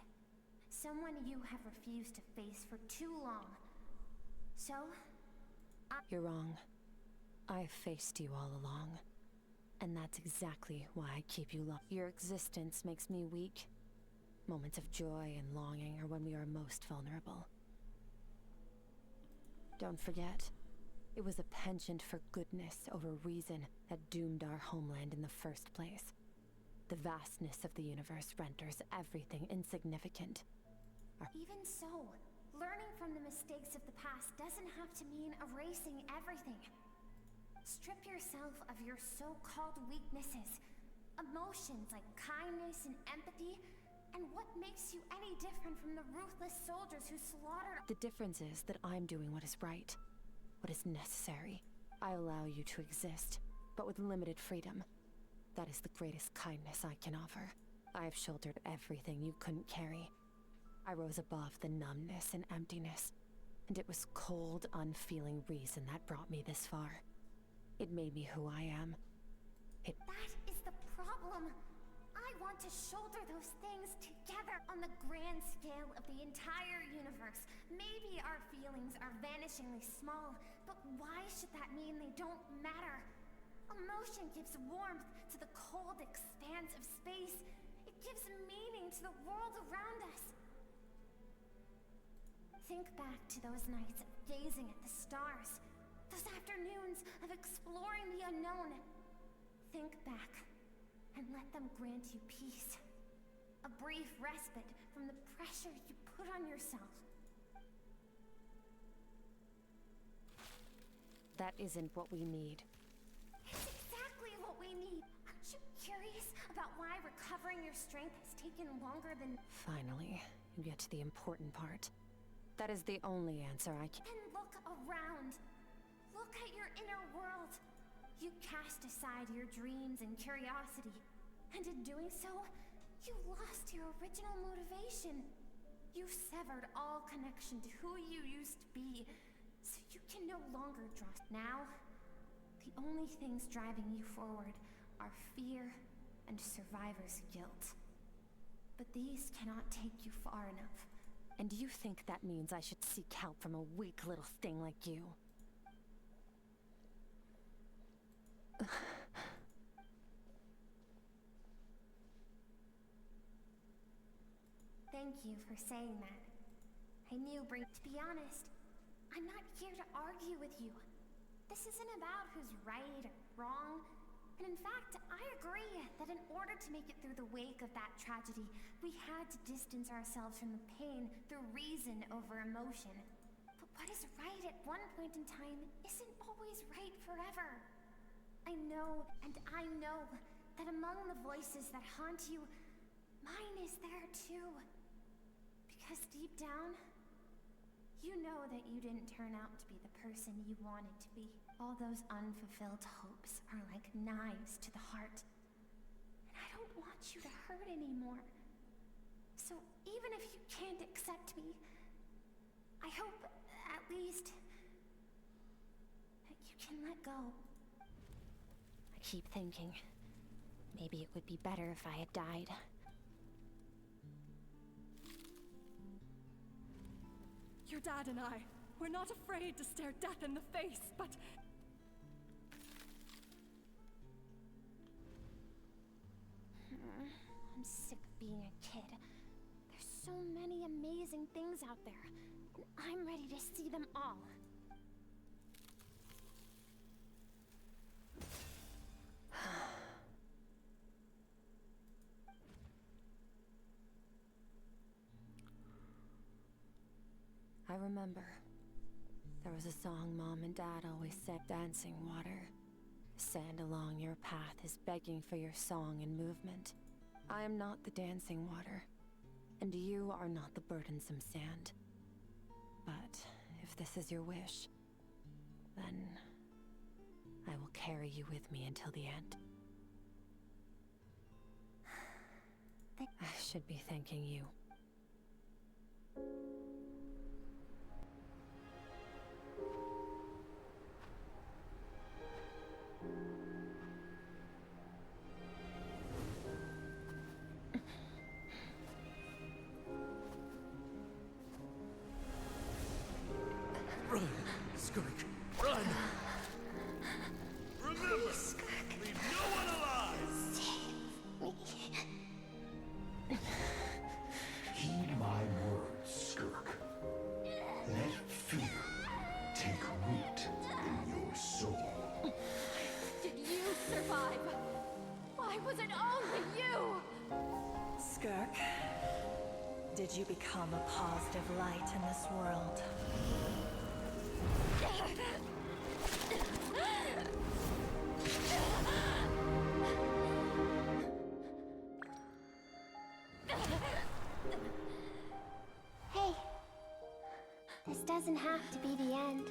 Someone you have refused to face for too long. So, You're wrong. I've faced you all along. And that's exactly why I keep you locked. Your existence makes me weak. Moments of joy and longing are when we are most vulnerable. Don't forget, it was a penchant for goodness over reason that doomed our homeland in the first place. The vastness of the universe renders everything insignificant. Even so, learning from the mistakes of the past doesn't have to mean erasing everything. Strip yourself of your so-called weaknesses, emotions like kindness and empathy, and what makes you any different from the ruthless soldiers who slaughtered— The difference is that I'm doing what is right, what is necessary. I allow you to exist, but with limited freedom. That is the greatest kindness I can offer. I have shouldered everything you couldn't carry. I rose above the numbness and emptiness, and it was cold, unfeeling reason that brought me this far. It made me who I am. That is the problem. I want to shoulder those things together on the grand scale of the entire universe. Maybe our feelings are vanishingly small, but why should that mean they don't matter? Emotion gives warmth to the cold expanse of space. It gives meaning to the world around us. Think back to those nights of gazing at the stars, those afternoons of exploring the unknown. Think back, and let them grant you peace. A brief respite from the pressure you put on yourself. That isn't what we need. It's exactly what we need. about why recovering your strength has taken longer than... Finally, you get to the important part. That is the only answer I can... Then look around. Look at your inner world. You cast aside your dreams and curiosity. And in doing so, you lost your original motivation. You severed all connection to who you used to be, so you can no longer trust. Now, the only things driving you forward are fear and survivor's guilt. But these cannot take you far enough. And you think that means I should seek help from a weak little thing like you? Thank you for saying that. I knew to be honest, I'm not here to argue with you. This isn't about who's right or wrong. And in fact, I agree that in order to make it through the wake of that tragedy, we had to distance ourselves from the pain through reason over emotion. But what is right at one point in time isn't always right forever. I know that among the voices that haunt you, mine is there too. Because deep down, you know that you didn't turn out to be the person you wanted to be. All those unfulfilled hopes are like knives to the heart. And I don't want you to hurt anymore. So even if you can't accept me, I hope, at least, that you can let go. I keep thinking, maybe it would be better if I had died. Your dad and I, we're not afraid to stare death in the face, but... I'm sick of being a kid. There's so many amazing things out there, and I'm ready to see them all. I remember. There was a song Mom and Dad always sang, Dancing Water. Sand along your path is begging for your song and movement. I am not the dancing water, and you are not the burdensome sand. But if this is your wish, then I will carry you with me until the end. I should be thanking you. Run, Skirk, run! Remember, leave no one alive! Heed my words, Skirk. Let fear take root in your soul. Did you survive? Why was it only you? Skirk, did you become a positive light in this world? Hey, this doesn't have to be the end.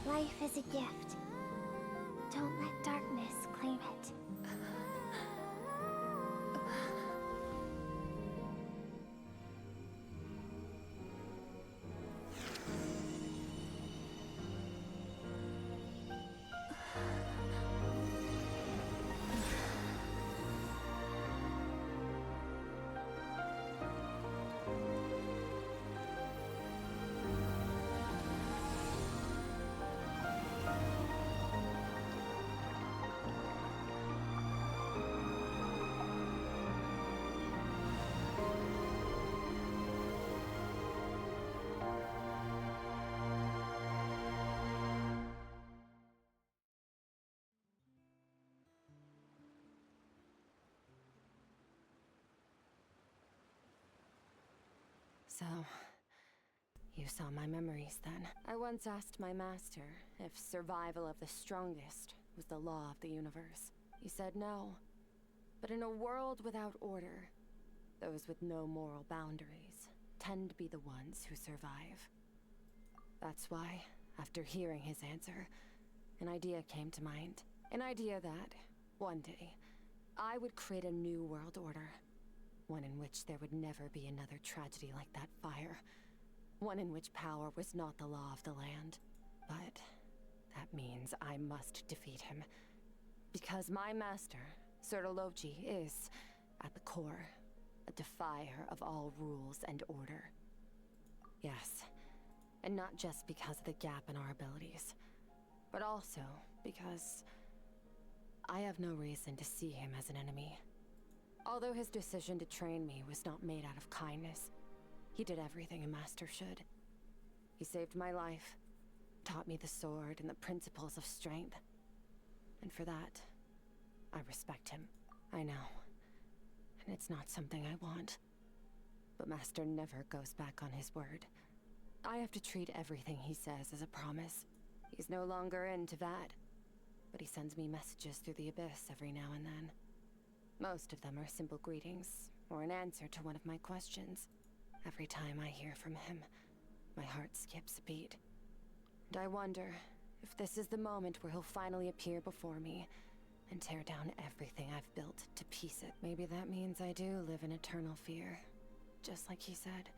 Life is a gift. Don't let darkness claim it. So, You saw my memories then. I once asked my master if survival of the strongest was the law of the universe. He said no. But in a world without order, those with no moral boundaries tend to be the ones who survive. That's why, after hearing his answer, an idea came to mind. An idea that, one day, I would create a new world order. One in which there would never be another tragedy like that fire. One in which power was not the law of the land. But that means I must defeat him. Because my master, Sirologi, is, at the core, a defier of all rules and order. Yes, and not just because of the gap in our abilities, but also because I have no reason to see him as an enemy. Although his decision to train me was not made out of kindness, he did everything a master should. He saved my life, taught me the sword and the principles of strength. And for that, I respect him. I know. And it's not something I want. But Master never goes back on his word. I have to treat everything he says as a promise. He's no longer into that. But he sends me messages through the abyss every now and then. Most of them are simple greetings, or an answer to one of my questions. Every time I hear from him, my heart skips a beat. And I wonder if this is the moment where he'll finally appear before me and tear down everything I've built to pieces. Maybe that means I do live in eternal fear, just like he said.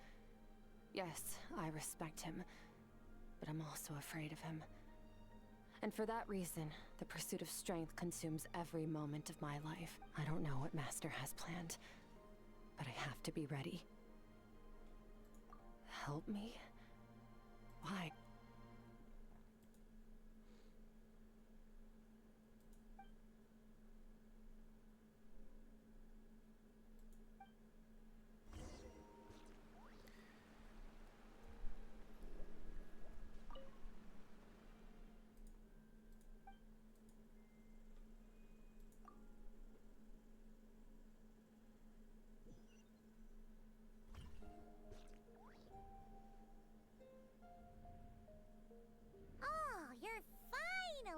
Yes, I respect him, but I'm also afraid of him. And for that reason, the pursuit of strength consumes every moment of my life. I don't know what Master has planned, but I have to be ready. Help me? Why?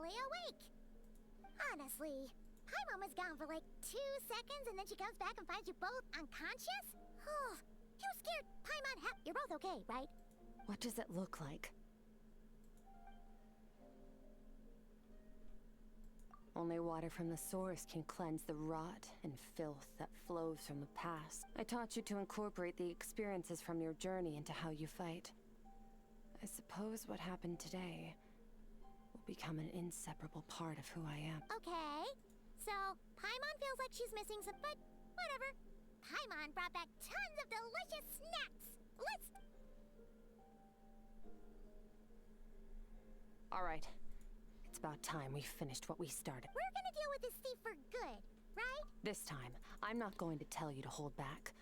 Awake. Honestly, Paimon was gone for like 2 seconds and then she comes back and finds you both unconscious? Oh, you scared Paimon half. You're both okay, right? What does it look like? Only water from the source can cleanse the rot and filth that flows from the past. I taught you to incorporate the experiences from your journey into how you fight. I suppose what happened today become an inseparable part of who I am. Okay, so Paimon feels like she's missing some, but whatever. Paimon brought back tons of delicious snacks. Let's... Alright, it's about time we finished what we started. We're gonna deal with this thief for good, right? This time, I'm not going to tell you to hold back.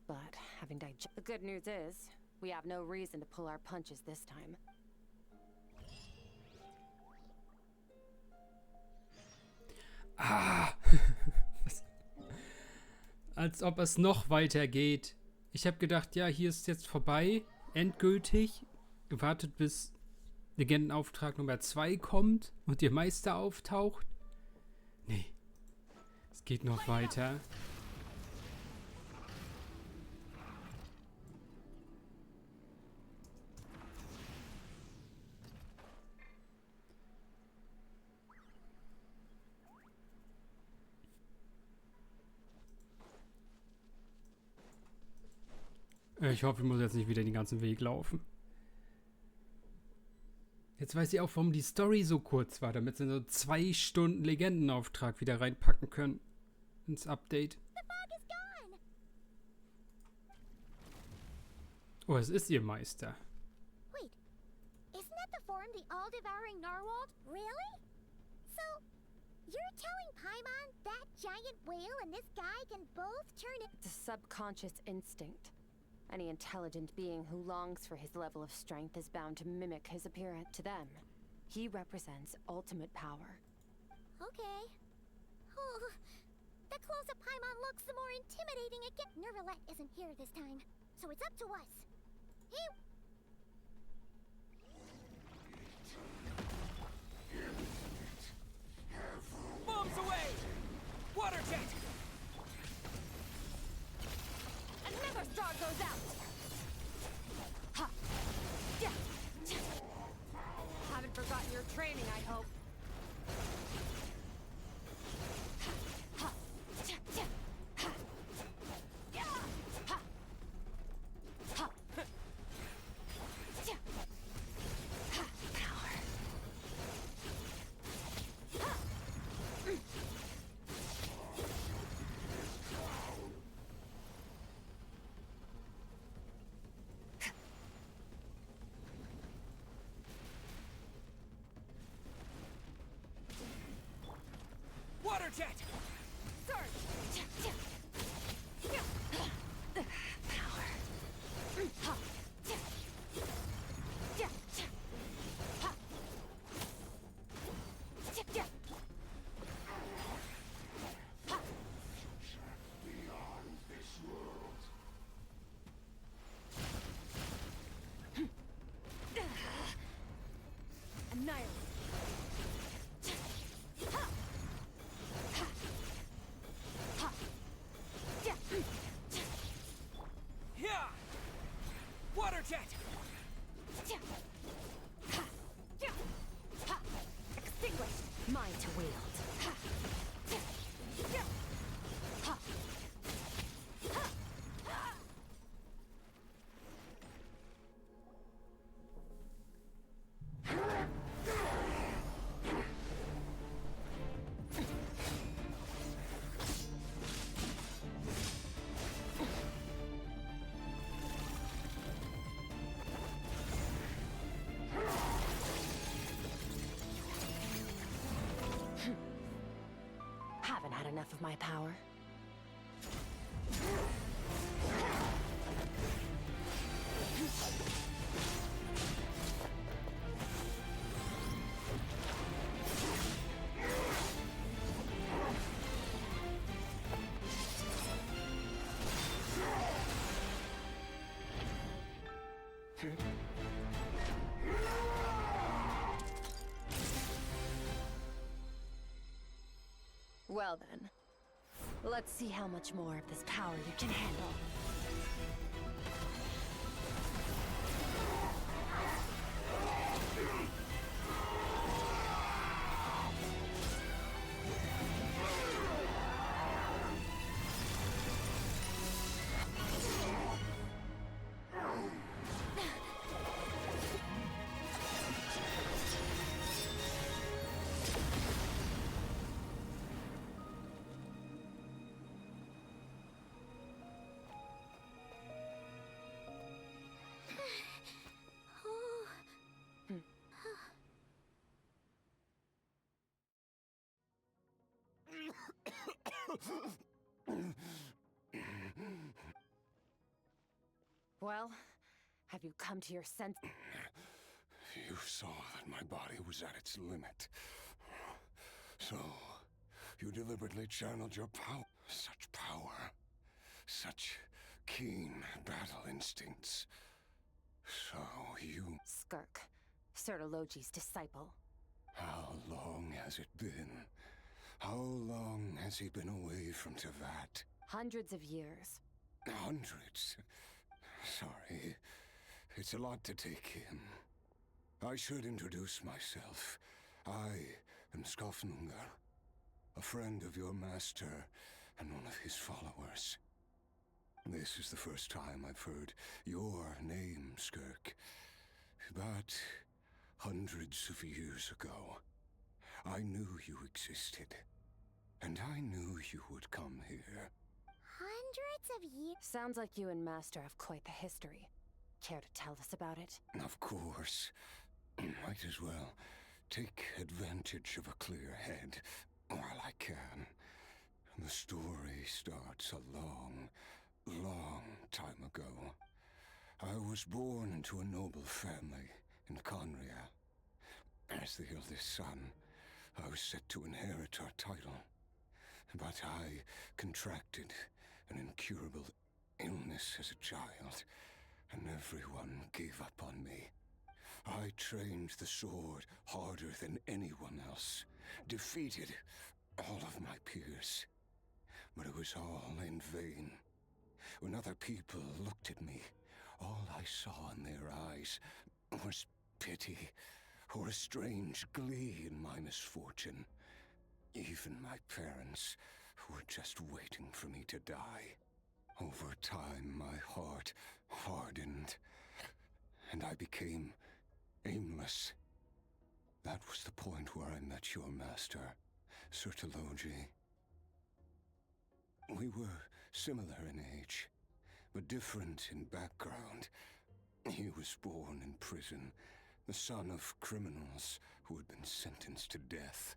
But having the good news is, we have no reason to pull our punches this time. Ah. Als ob es noch weitergeht. Ich habe gedacht, ja, hier ist jetzt vorbei. Endgültig. Wartet bis Legendenauftrag Nummer 2 kommt und ihr Meister auftaucht. Nee. Es geht noch weiter. Ich hoffe, ich muss jetzt nicht wieder den ganzen Weg laufen. Jetzt weiß ich auch, warum die Story so kurz war, damit sie so 2 Stunden Legendenauftrag wieder reinpacken können ins Update. Oh, es ist ihr Meister. Wait, isn't that the form the all-devouring narwhal? Really? So, you're telling Paimon that giant whale and this guy can both turn it... It's a subconscious instinct. Any intelligent being who longs for his level of strength is bound to mimic his appearance. To them, he represents ultimate power. Okay. Oh, the closer Paimon looks, the more intimidating it gets. Nervalette isn't here this time, so it's up to us. jet! Another star goes out! Ha! Yeah! Haven't forgotten your training, I hope. Ha! Ha! Ha! Yeah! Ha! Ha! Yeah! Ha! Power. Ha! Water jet! Surge! Yeah! Power. Ha! Yeah! Yeah! Ha! Yeah! Ha! Beyond this world. Annihilate. Ha! Ha! Ha! Yeah! Yeah! Water jet! Yeah! Ha! Yeah! Ha! Extinguished. Mine to wield. Ha! Yeah! Yeah! Ha! Ha! Ha! Haven't had enough of my power. Well then, let's see how much more of this power you can handle. Well, have you come to your sense? You saw that my body was at its limit. So, you deliberately channeled your power. Such power. Such keen battle instincts. So you... Skirk, Sertologi's disciple. How long has it been? How long has he been away from Tevat? Hundreds of years. Hundreds? Sorry. It's a lot to take in. I should introduce myself. I am Skofnungar, a friend of your master and one of his followers. This is the first time I've heard your name, Skirk. But hundreds of years ago, I knew you existed. And I knew you would come here. Hundreds of years? Sounds like you and Master have quite the history. Care to tell us about it? Of course. Might as well take advantage of a clear head while I can. The story starts a long, long time ago. I was born into a noble family in Conria. As the eldest son, I was set to inherit our title. But I contracted an incurable illness as a child, and everyone gave up on me. I trained the sword harder than anyone else, defeated all of my peers. But it was all in vain. When other people looked at me, all I saw in their eyes was pity, or a strange glee in my misfortune. Even my parents were just waiting for me to die. Over time, my heart hardened, and I became aimless. That was the point where I met your master, Sertologi. We were similar in age, but different in background. He was born in prison, the son of criminals who had been sentenced to death.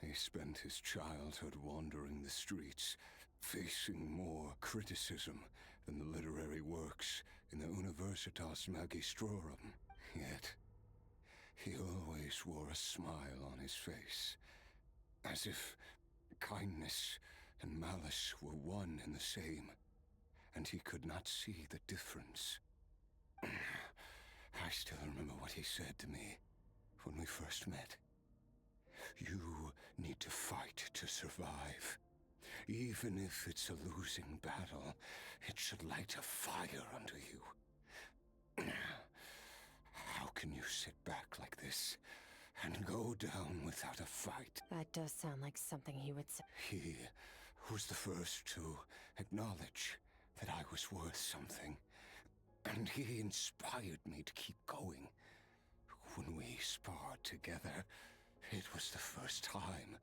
He spent his childhood wandering the streets, facing more criticism than the literary works in the Universitas Magistrorum. Yet, he always wore a smile on his face, as if kindness and malice were one and the same, and he could not see the difference. I still remember what he said to me when we first met. You need to fight to survive. Even if it's a losing battle, it should light a fire under you. How can you sit back like this and go down without a fight? That does sound like something he would say. He was the first to acknowledge that I was worth something, and he inspired me to keep going. When we sparred together, it was the first time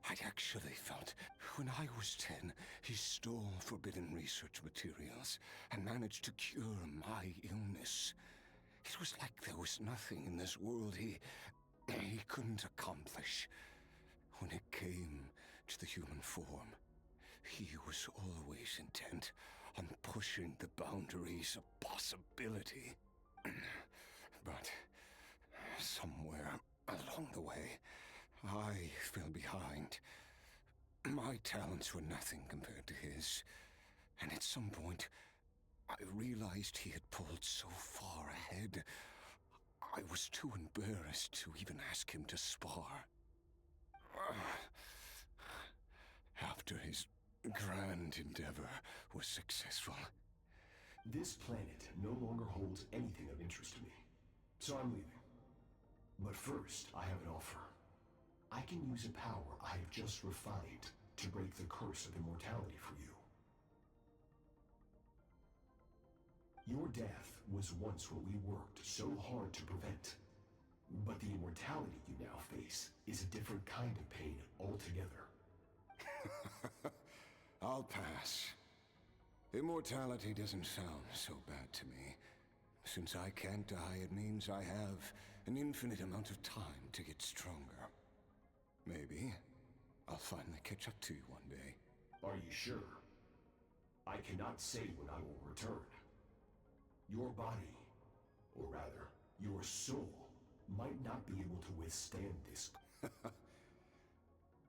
I'd actually felt. When I was 10, he stole forbidden research materials and managed to cure my illness. It was like there was nothing in this world he couldn't accomplish. When it came to the human form, he was always intent on pushing the boundaries of possibility. But somewhere along the way, I fell behind. My talents were nothing compared to his, and at some point, I realized he had pulled so far ahead, I was too embarrassed to even ask him to spar. After his grand endeavor was successful. This planet no longer holds anything of interest to me, so I'm leaving. But first, I have an offer. I can use a power I have just refined to break the curse of immortality for you. Your death was once what we worked so hard to prevent. But the immortality you now face is a different kind of pain altogether. I'll pass. Immortality doesn't sound so bad to me. Since I can't die, it means I have an infinite amount of time to get stronger. Maybe I'll finally catch up to you one day. Are you sure? I cannot say when I will return. Your body, or rather, your soul, might not be able to withstand this.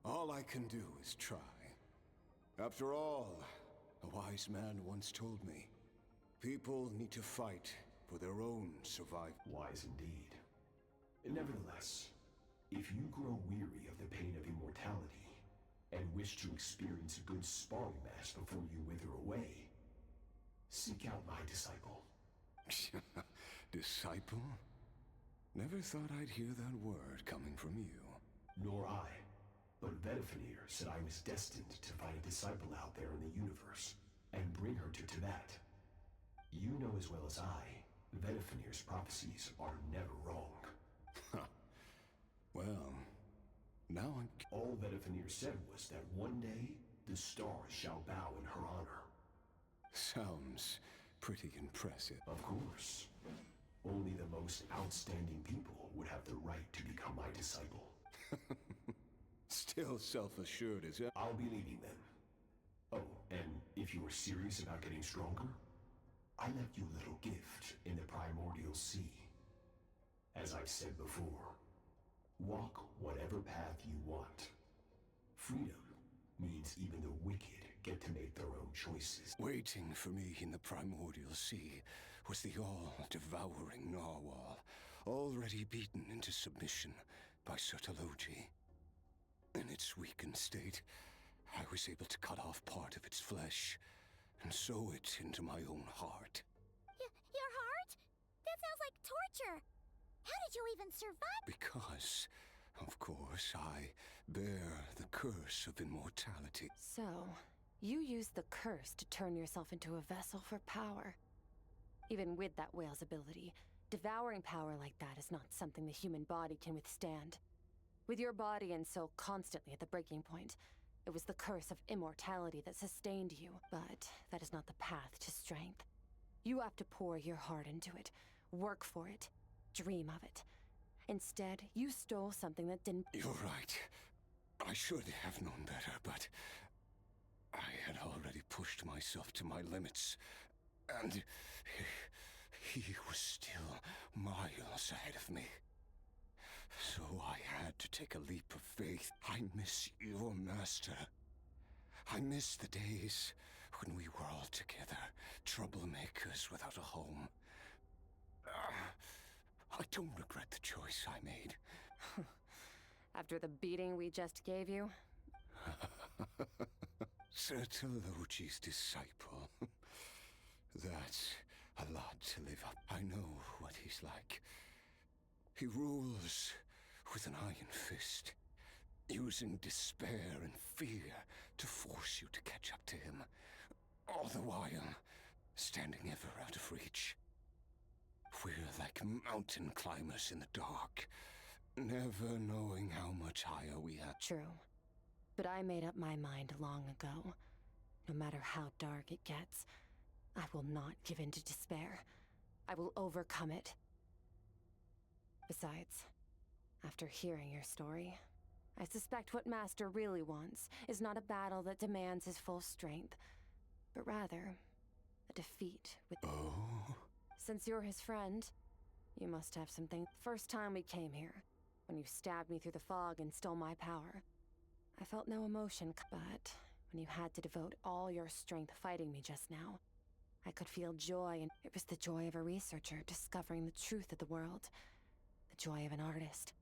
All I can do is try. After all, a wise man once told me, people need to fight for their own survival. Wise indeed. Nevertheless, if you grow weary of the pain of immortality, and wish to experience a good sparring match before you wither away, seek out my disciple. Disciple? Never thought I'd hear that word coming from you. Nor I. But Vedifenir said I was destined to find a disciple out there in the universe, and bring her to Tibet. You know as well as I, Vedifenir's prophecies are never wrong. Well, now I'm... All Vedifenir said was that one day, the stars shall bow in her honor. Sounds pretty impressive. Of course. Only the most outstanding people would have the right to become my disciple. Still self-assured as ever. I'll be leaving then. Oh, and if you are serious about getting stronger, I left you a little gift in the primordial sea. As I've said before, walk whatever path you want. Freedom means even the wicked get to make their own choices. Waiting for me in the primordial sea was the all-devouring narwhal, already beaten into submission by Sertologi. In its weakened state, I was able to cut off part of its flesh and sew it into my own heart. Your heart? That sounds like torture. How did you even survive? Because, of course, I bear the curse of immortality. So, you used the curse to turn yourself into a vessel for power. Even with that whale's ability, devouring power like that is not something the human body can withstand. With your body and soul constantly at the breaking point, it was the curse of immortality that sustained you. But that is not the path to strength. You have to pour your heart into it, work for it, dream of it. Instead, you stole something that didn't— You're right. I should have known better, but I had already pushed myself to my limits, and he was still miles ahead of me. So I had to take a leap of faith. I miss your master. I miss the days when we were all together, troublemakers without a home. I don't regret the choice I made. After the beating we just gave you? Sertologi's disciple. That's a lot to live up. I know what he's like. He rules with an iron fist, using despair and fear to force you to catch up to him, all the while standing ever out of reach. We're like mountain climbers in the dark, never knowing how much higher we are. True. But I made up my mind long ago. No matter how dark it gets, I will not give in to despair. I will overcome it. Besides, after hearing your story, I suspect what Master really wants is not a battle that demands his full strength, but rather a defeat with— Oh? Since you're his friend, you must have something. First time we came here, when you stabbed me through the fog and stole my power, I felt no emotion, but when you had to devote all your strength fighting me just now, I could feel joy, and it was the joy of a researcher discovering the truth of the world, the joy of an artist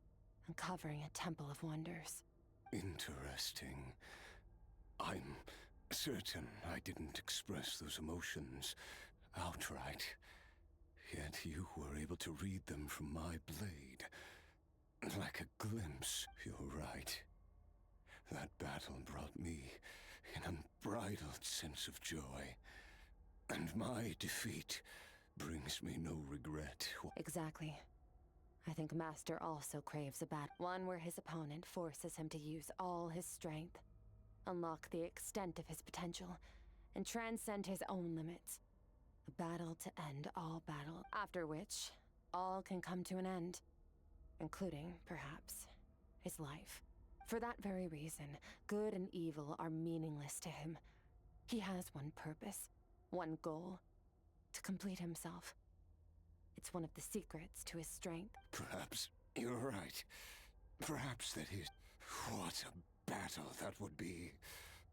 uncovering a temple of wonders. Interesting. I'm certain I didn't express those emotions outright. Yet you were able to read them from my blade. Like a glimpse, you're right. That battle brought me an unbridled sense of joy. And my defeat brings me no regret. Exactly. I think Master also craves a battle. One where his opponent forces him to use all his strength, unlock the extent of his potential, and transcend his own limits. A battle to end all battle, after which all can come to an end, including, perhaps, his life. For that very reason, good and evil are meaningless to him. He has one purpose, one goal: to complete himself. It's one of the secrets to his strength. Perhaps you're right. Perhaps that is. What a battle that would be.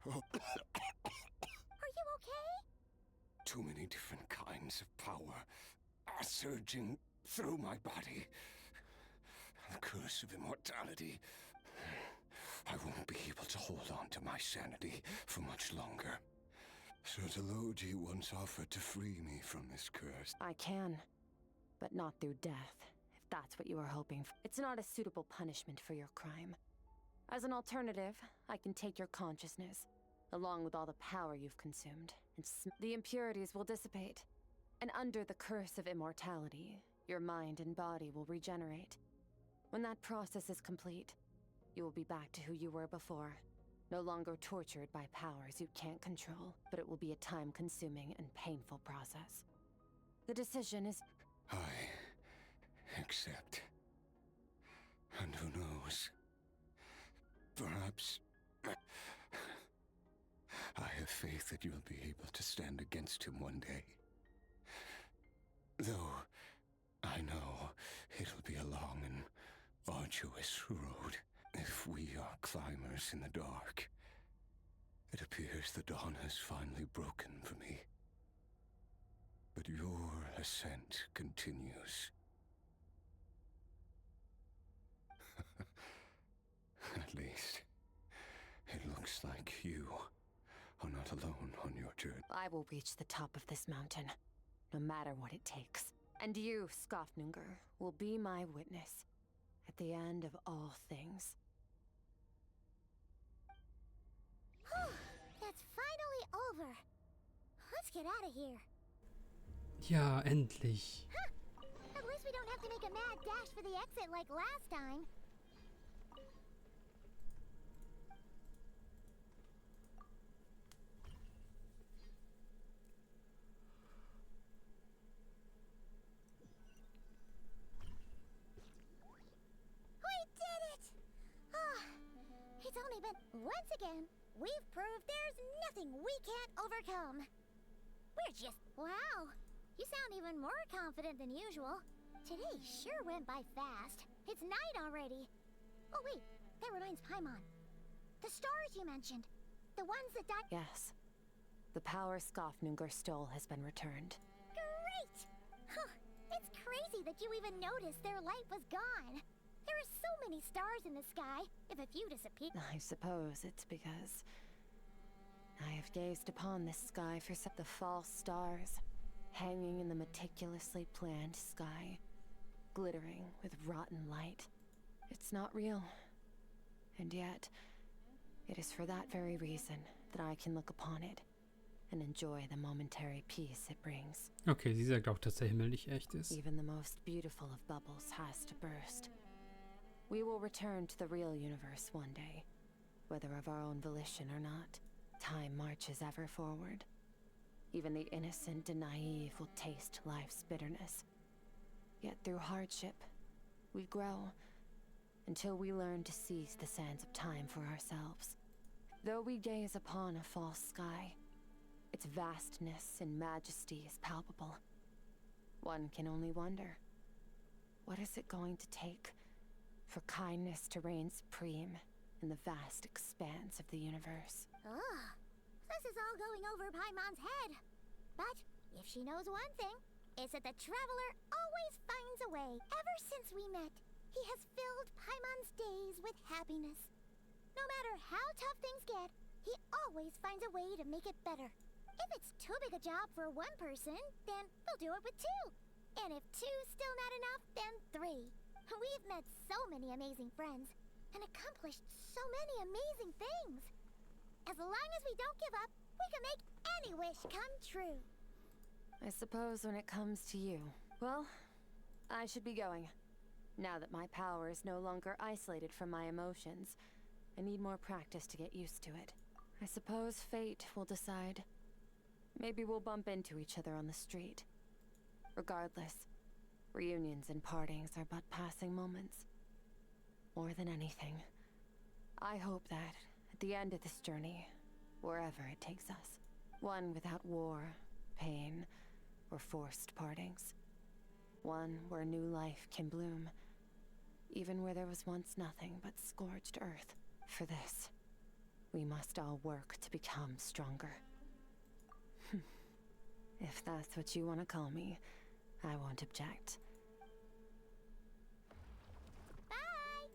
Oh. Are you okay? Too many different kinds of power are surging through my body. The curse of immortality. I won't be able to hold on to my sanity for much longer. Sertologi once offered to free me from this curse. I can, but not through death, if that's what you are hoping for. It's not a suitable punishment for your crime. As an alternative, I can take your consciousness, along with all the power you've consumed, and the impurities will dissipate. And under the curse of immortality, your mind and body will regenerate. When that process is complete, you will be back to who you were before, no longer tortured by powers you can't control, but it will be a time-consuming and painful process. The decision is— I accept. And who knows? Perhaps I have faith that you'll be able to stand against him one day. Though I know it'll be a long and arduous road. If we are climbers in the dark, it appears the dawn has finally broken for me. But your ascent continues. At least, it looks Looks like you are not alone on your journey. I will reach the top of this mountain, no matter what it takes. And you, Skofnunger, will be my witness at the end of all things. Whew, that's finally over. Let's get out of here. Ja, endlich. Huh. At least we don't have to make a mad dash for the exit like last time. It's only been... Once again, we've proved there's nothing we can't overcome. We're just... Wow. You sound even more confident than usual. Today sure went by fast. It's night already. Oh wait, that reminds Paimon. The stars you mentioned. The ones that died... Yes. The power Skofnunger stole has been returned. Great! Huh. It's crazy that you even noticed their light was gone. There are so many stars in the sky. If a few disappear... I suppose it's because I have gazed upon this sky for the false stars, hanging in the meticulously planned sky, glittering with rotten light. It's not real. And yet, it is for that very reason that I can look upon it and enjoy the momentary peace it brings. Okay, sie sagt auch, dass der Himmel nicht echt ist. Even the most beautiful of bubbles has to burst. We will return to the real universe one day, whether of our own volition or not. Time marches ever forward. Even the innocent and naive will taste life's bitterness. Yet through hardship, we grow, until we learn to seize the sands of time for ourselves. Though we gaze upon a false sky, its vastness and majesty is palpable. One can only wonder, what is it going to take for kindness to reign supreme in the vast expanse of the universe? Ugh, this is all going over Paimon's head. But if she knows one thing, it's that the Traveler always finds a way. Ever since we met, he has filled Paimon's days with happiness. No matter how tough things get, he always finds a way to make it better. If it's too big a job for one person, then we'll do it with two. And if two's still not enough, then three. We've met so many amazing friends, and accomplished so many amazing things. As long as we don't give up, we can make any wish come true. I suppose when it comes to you, well, I should be going. Now that my power is no longer isolated from my emotions, I need more practice to get used to it. I suppose fate will decide. Maybe we'll bump into each other on the street. Regardless, reunions and partings are but passing moments. More than anything, I hope that, at the end of this journey, wherever it takes us, one without war, pain, or forced partings. One where new life can bloom, even where there was once nothing but scorched earth. For this, we must all work to become stronger. If that's what you want to call me, I won't object. Bye!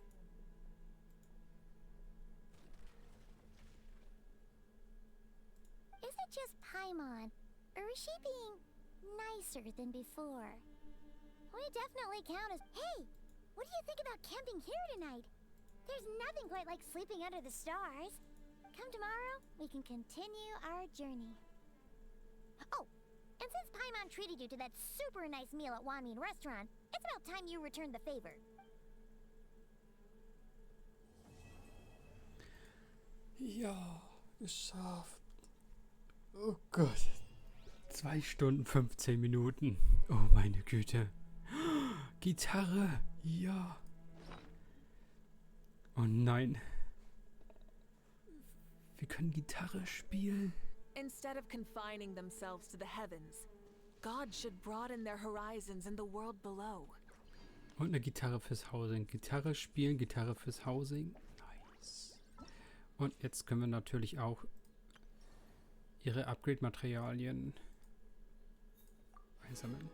Is it just Paimon, or is she being nicer than before? We definitely count as... Hey! What do you think about camping here tonight? There's nothing quite like sleeping under the stars. Come tomorrow, we can continue our journey. Oh! And since Paimon treated you to that super nice meal at Wanmin Restaurant, it's about time you returned the favor. Ja, geschafft. Oh Gott. 2 Stunden, 15 Minuten. Oh meine Güte. Gitarre. Ja. Oh nein. Wir können Gitarre spielen. Instead of confining themselves to the heavens, God should broaden their horizons in the world below. Und eine Gitarre fürs Housing. Gitarre spielen, Gitarre fürs Housing. Nice. Und jetzt können wir natürlich auch ihre Upgrade-Materialien einsammeln.